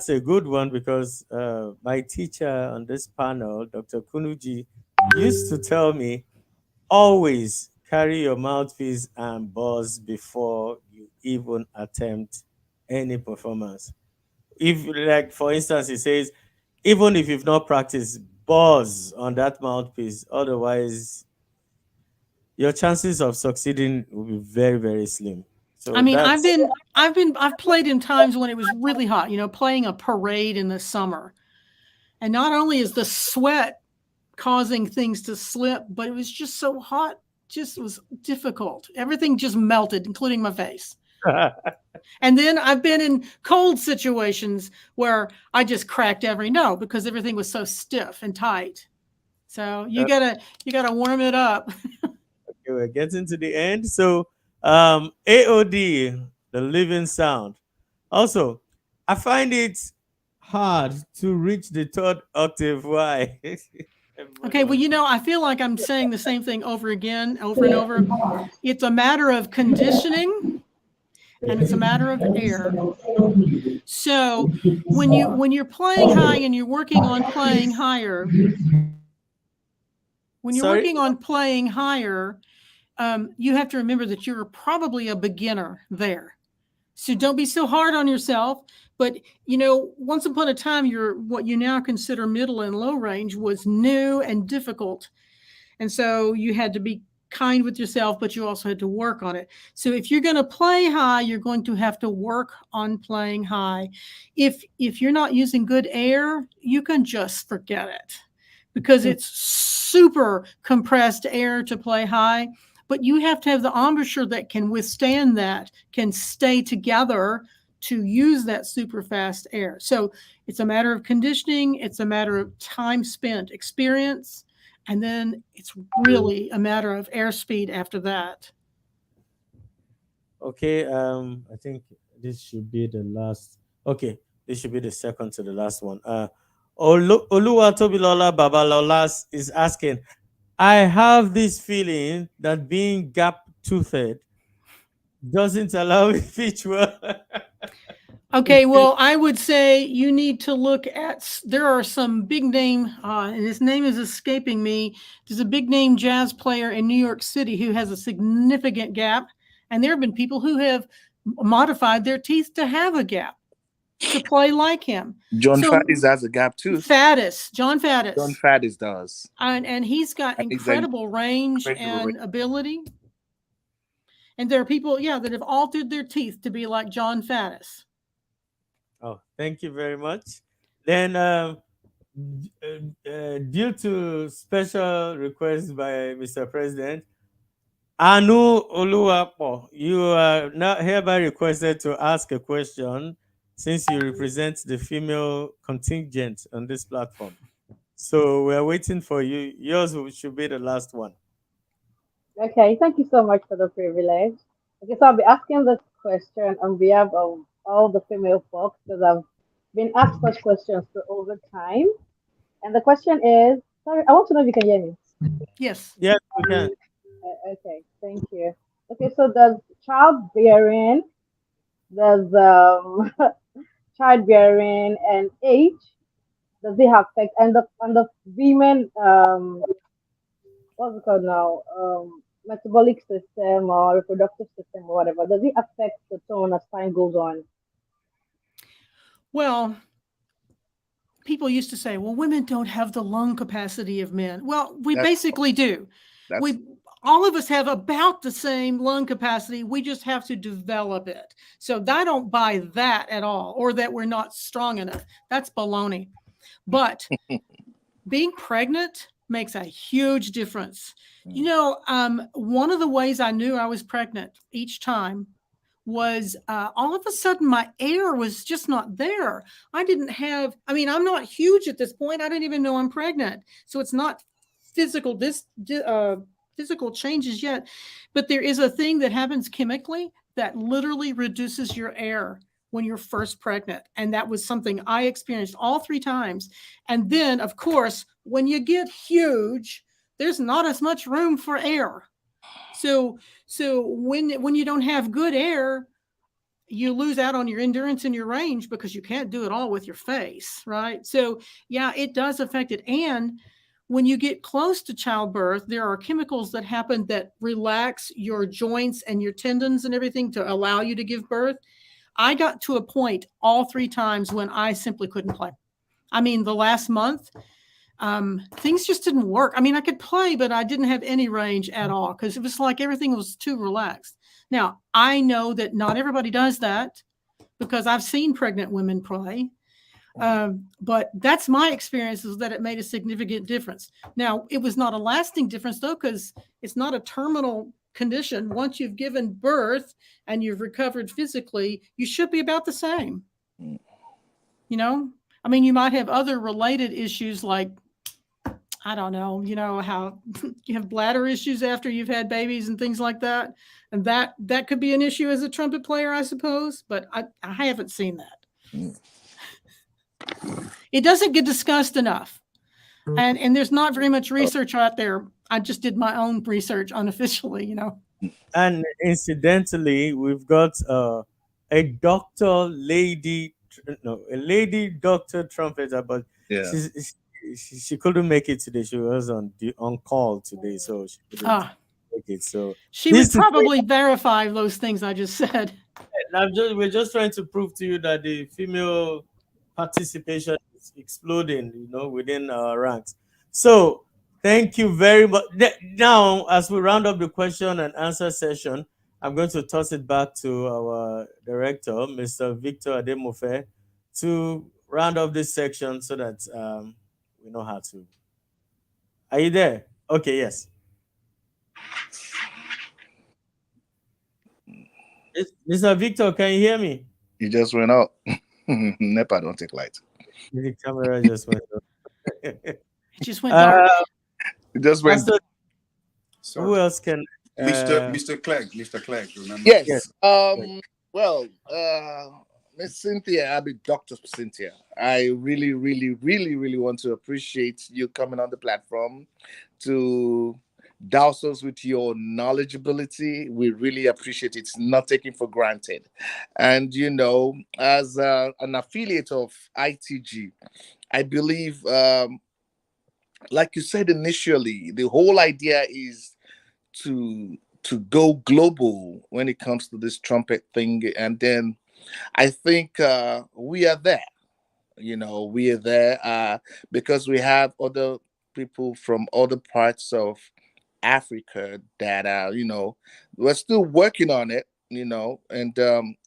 a good one because my teacher on this panel, Dr. Kunuji, used to tell me always carry your mouthpiece and buzz before you even attempt any performance. If, like, for instance, he says, even if you've not practiced, buzz on that mouthpiece. Otherwise, your chances of succeeding will be very, very slim. I So mean, that's I've played in times when it was really hot, playing a parade in the summer. And not only is the sweat causing things to slip, but it was just so hot, just was difficult. Everything just melted, including my face. And then I've been in cold situations where I just cracked every note because everything was so stiff and tight. So you gotta warm it up. okay, we're getting to the end. So AOD, the living sound. Also, I find it hard to reach the third octave. Why? Everybody Okay, well, wants to. I feel like I'm saying the same thing over again, over and over. It's a matter of conditioning and it's a matter of air. So when you're playing high and you're working on playing higher, when you're Sorry. working on playing higher, you have to remember that you're probably a beginner there. So don't be so hard on yourself. But once upon a time, what you now consider middle and low range was new and difficult. And so you had to be kind with yourself, but you also had to work on it. So if you're going to play high, you're going to have to work on playing high. If you're not using good air, you can just forget it because it's super compressed air to play high. But you have to have the embouchure that can withstand that, can stay together to use that super fast air. So it's a matter of conditioning. It's a matter of time spent, experience. And then it's really a matter of airspeed after that. Okay. I think this should be the last. Okay, this should be the second to the last one. Oluwatobilola Babalola is asking, I have this feeling that being gap toothed doesn't allow me pitch well. Okay, well, I would say you need to look at, there are some big name, and his name is escaping me. There's a big name jazz player in New York City who has a significant gap. And there have been people who have modified their teeth to have a gap to play like him. John So Faddis has a gap too. John Faddis. John Faddis does. And he's got And he's an incredible range incredible and ability. And there are people, that have altered their teeth to be like John Faddis. Oh, thank you very much. Then, due to special request by Mr. President, Anu Oluwapo, you are now hereby requested to ask a question since you represent the female contingent on this platform. So we are waiting for you. Yours should be the last one. Okay, thank you so much for the privilege. Okay, so I'll be asking this question on behalf of all the female folks because I've been asked such questions for over time. And the question is, sorry, I want to know if you can hear me. Yes. Yes, we can. Okay, thank you. Okay, so does childbearing, does childbearing and age, does it affect and the women what's it called now? Metabolic system or reproductive system or whatever, does it affect the tone as time goes on? Well, people used to say, well, women don't have the lung capacity of men. Well, we That's basically do. That's All of us have about the same lung capacity. We just have to develop it. So I don't buy that at all, or that we're not strong enough. That's baloney. But being pregnant makes a huge difference. One of the ways I knew I was pregnant each time was all of a sudden my air was just not there. I'm not huge at this point. I didn't even know I'm pregnant. So it's not physical physical changes yet, but there is a thing that happens chemically that literally reduces your air when you're first pregnant. And that was something I experienced all 3 times. And then, of course, when you get huge, there's not as much room for air. So when you don't have good air, you lose out on your endurance and your range because you can't do it all with your face, right? So, yeah, it does affect it. And when you get close to childbirth, there are chemicals that happen that relax your joints and your tendons and everything to allow you to give birth. I got to a point all 3 times when I simply couldn't play. I mean, the last month, things just didn't work. I mean, I could play, but I didn't have any range at all because it was like everything was too relaxed. Now, I know that not everybody does that because I've seen pregnant women play. But that's my experience, is that it made a significant difference. Now, it was not a lasting difference, though, because it's not a terminal condition. Once you've given birth and you've recovered physically, you should be about the same. You know, I mean, you might have other related issues like, I don't know, you know, how you have bladder issues after you've had babies and things like that. And that could be an issue as a trumpet player, I suppose, but I haven't seen that. It doesn't get discussed enough. And there's not very much research out there. I just did my own research unofficially, you know. And incidentally, we've got a doctor lady, no, a lady doctor trumpeter, but Yeah. she couldn't make it today. She was on call today, so she couldn't make it. So she would probably verify those things I just said. We're just trying to prove to you that the female participation is exploding, you know, within our ranks. So thank you very much. Now, as we round up the question and answer session, I'm going to toss it back to our director, Mr. Victor Ademofe, to round up this section so that we know how to. Are you there? Okay, yes. Mr. Victor, can you hear me? You just went out. NEPA don't take light. The camera just went up. It just went dark. It just went. Who else can? Mr. Clegg, remember? Yes. Yes. Well, Miss Cynthia, Dr. Cynthia, I really, really, really, really want to appreciate you coming on the platform to douse us with your knowledgeability. We really appreciate it. It's not taken for granted. And, you know, as an affiliate of ITG, I believe, like you said initially, the whole idea is to go global when it comes to this trumpet thing. And then I think we are there. You know, we are there because we have other people from other parts of Africa that are, you know, we're still working on it, you know, and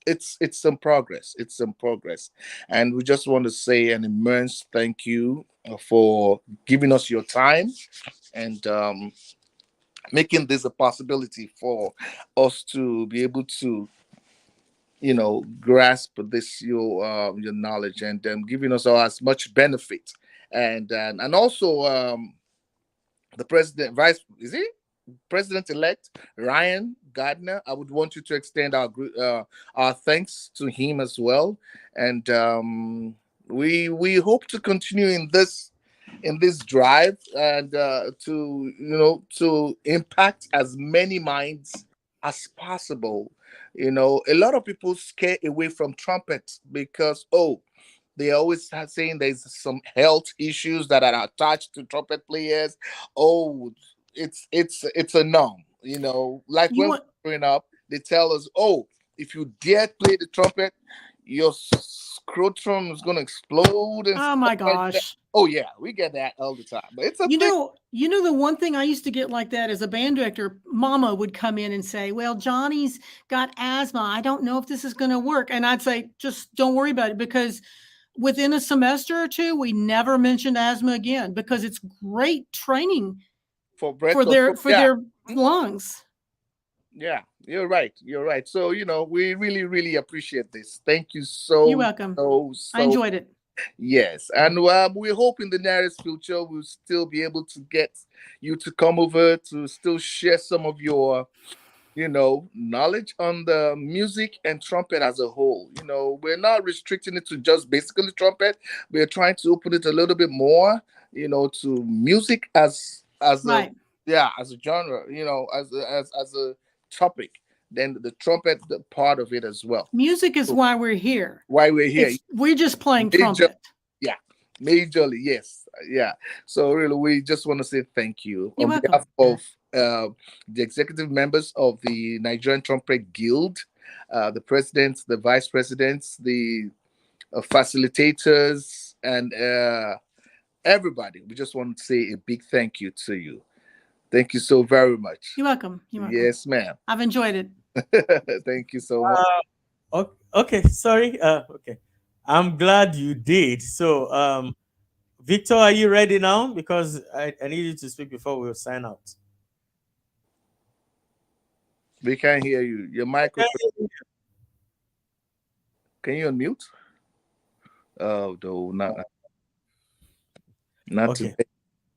it's some progress. It's some progress. And we just want to say an immense thank you for giving us your time and making this a possibility for us to be able to, you know, grasp this your knowledge and giving us all as much benefit and also the president-elect Ryan Gardner. I would want you to extend our thanks to him as well, and we hope to continue in this drive and to impact as many minds as possible. You know, a lot of people scare away from trumpet because they always are saying there's some health issues that are attached to trumpet players. Oh, it's a norm. You know, like when we're growing up, they tell us, if you dare play the trumpet, your scrotum is gonna explode. And oh my gosh! Like oh yeah, we get that all the time. But it's a you know the one thing I used to get like that as a band director, Mama would come in and say, "Well, Johnny's got asthma. I don't know if this is going to work." And I'd say, "Just don't worry about it," because within a semester or two, we never mentioned asthma again because it's great training for their lungs. Yeah, you're right. You're right. So, you know, we really, really appreciate this. Thank you so You're welcome. So, I enjoyed it. Yes. And we hope in the nearest future we'll still be able to get you to come over to still share some of your, you know, knowledge on the music and trumpet as a whole. You know, we're not restricting it to just basically trumpet. We're trying to open it a little bit more, you know, to music as right. as a genre, you know, as a topic. then the trumpet the part of it as well. Music is So why we're here. why we're here. We're just playing Major- trumpet. Yeah, majorly, yes. Yeah. So really, we just want to say thank you You're on welcome. behalf of the executive members of the Nigerian Trumpet Guild, the presidents, the vice presidents, the facilitators, and everybody. We just want to say a big thank you to you. Thank you so very much. You're welcome. You're welcome. Yes, ma'am. I've enjoyed it. Thank you so much. Okay, sorry. Okay, I'm glad you did. So, Victor, are you ready now? Because I need you to speak before we sign out. We can't hear you. Your microphone. Can you unmute? Oh, no, not Okay. today.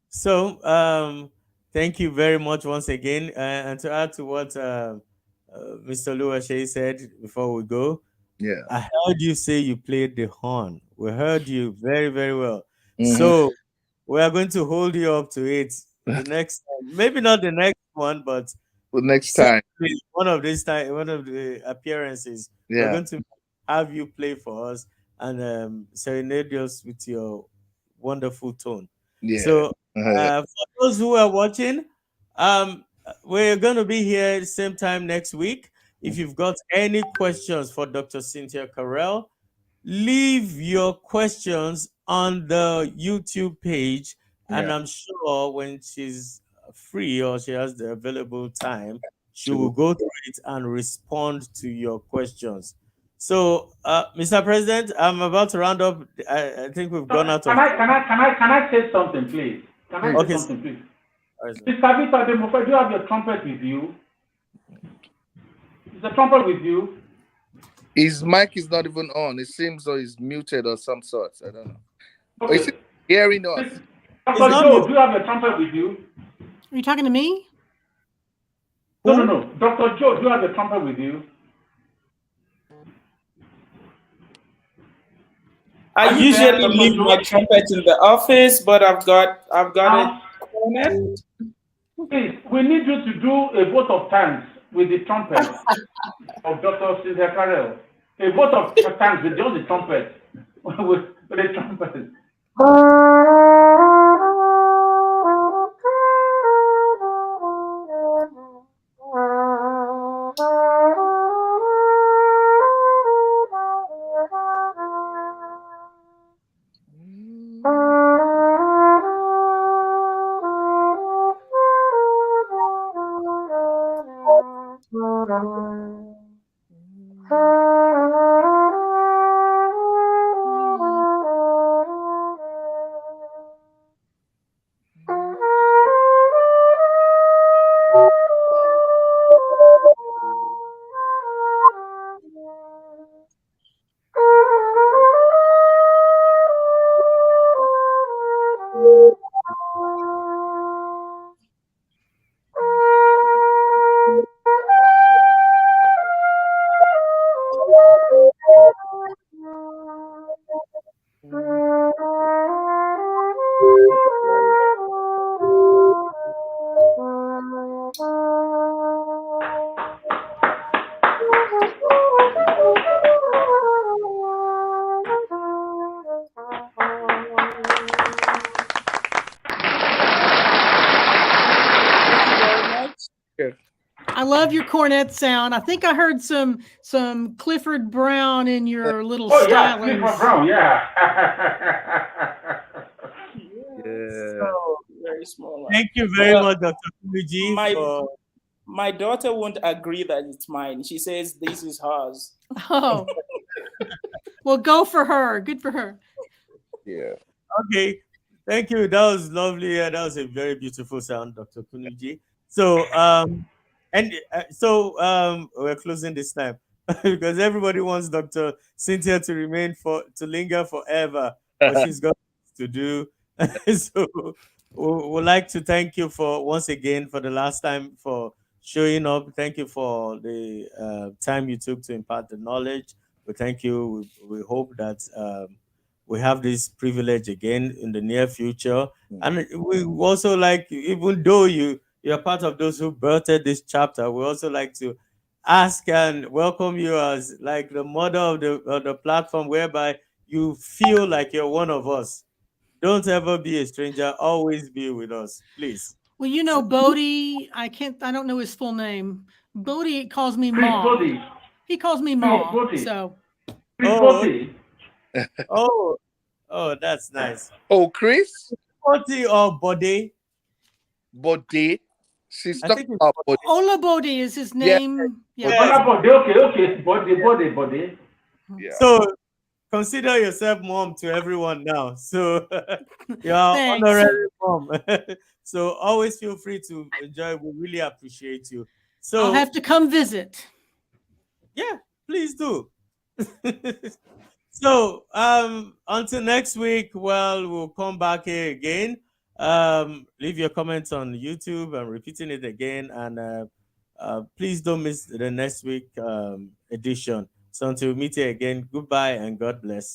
So, thank you very much once again. And to add to what Mr. Luashe said before we go, Yeah. I heard you say you played the horn. We heard you very, very well. Mhm. So, we are going to hold you up to it the next time. Maybe not the next one, but Well, next time. one of the appearances, we're Yeah. going to have you play for us and serenade us with your wonderful tone. Yeah. So, for those who are watching, we're going to be here same time next week. If you've got any questions for Dr. Cynthia Carroll, leave your questions on the YouTube page, and Yeah. I'm sure when she's free or she has the available time, she She will will. go through it and respond to your questions. So, Mr. President, I'm about to round up. I think we've gone out of. Can I say something, please? Can I Okay. say something, please? All right, sir. Mr. Victor Demofe, do you have your trumpet with you? Is the trumpet with you? His mic is not even on. It seems though he's muted or some sorts. I don't know. Okay. Is he hearing us? Dr. not Joe, muted. do you have your trumpet with you? Are you talking to me? No. Dr. Joe, do you have your trumpet with you? I Are you there, usually Dr. leave Joe? my trumpet in the office, but I've got a cornet. Please, we need you to do a vote of thanks with the trumpet of Dr. Cynthia Carroll. A vote of thanks with just the trumpet. with the trumpet. I love your cornet sound. I think I heard some Clifford Brown in your little Oh, yeah, stylings. Clifford Brown, yeah. Yeah. Very small. Thank you very Well, much, Dr. Kumiji, for. My daughter won't agree that it's mine. She says this is hers. Oh, well, go for her. Good for her. Yeah. Okay, thank you. That was lovely. That was a very beautiful sound, Dr. Kunuji. So, we're closing this time because everybody wants Dr. Cynthia to linger forever, but she's got to do. So, we'd like to thank you for once again for the last time for showing up. Thank you for the time you took to impart the knowledge. We thank you. We hope that. We have this privilege again in the near future. And we also like, even though you're part of those who birthed this chapter, we also like to ask and welcome you as like the mother of the platform, whereby you feel like you're one of us. Don't ever be a stranger. Always be with us, please. Well, you know, Bodie, I don't know his full name. Bodie calls me Chris Ma. Bodie. He calls me Chris Ma. Bodie. So, Chris Oh, Bodie. oh, oh, that's nice. Oh, Chris, 40 or body. Bode. She's I talking think it's about Bode. Ola Bodie is his Yeah, name. Yeah. yes. Hola, Bodie. Okay. Bodie. yeah. So consider yourself mom to everyone now. So you're Thanks. honorary mom. So always feel free to enjoy. We really appreciate you. I'll So have to come visit. yeah, please do. So until next week, well, we'll come back here again. Leave your comments on YouTube. I'm repeating it again, and please don't miss the next week edition. So until we meet here again, goodbye and God bless.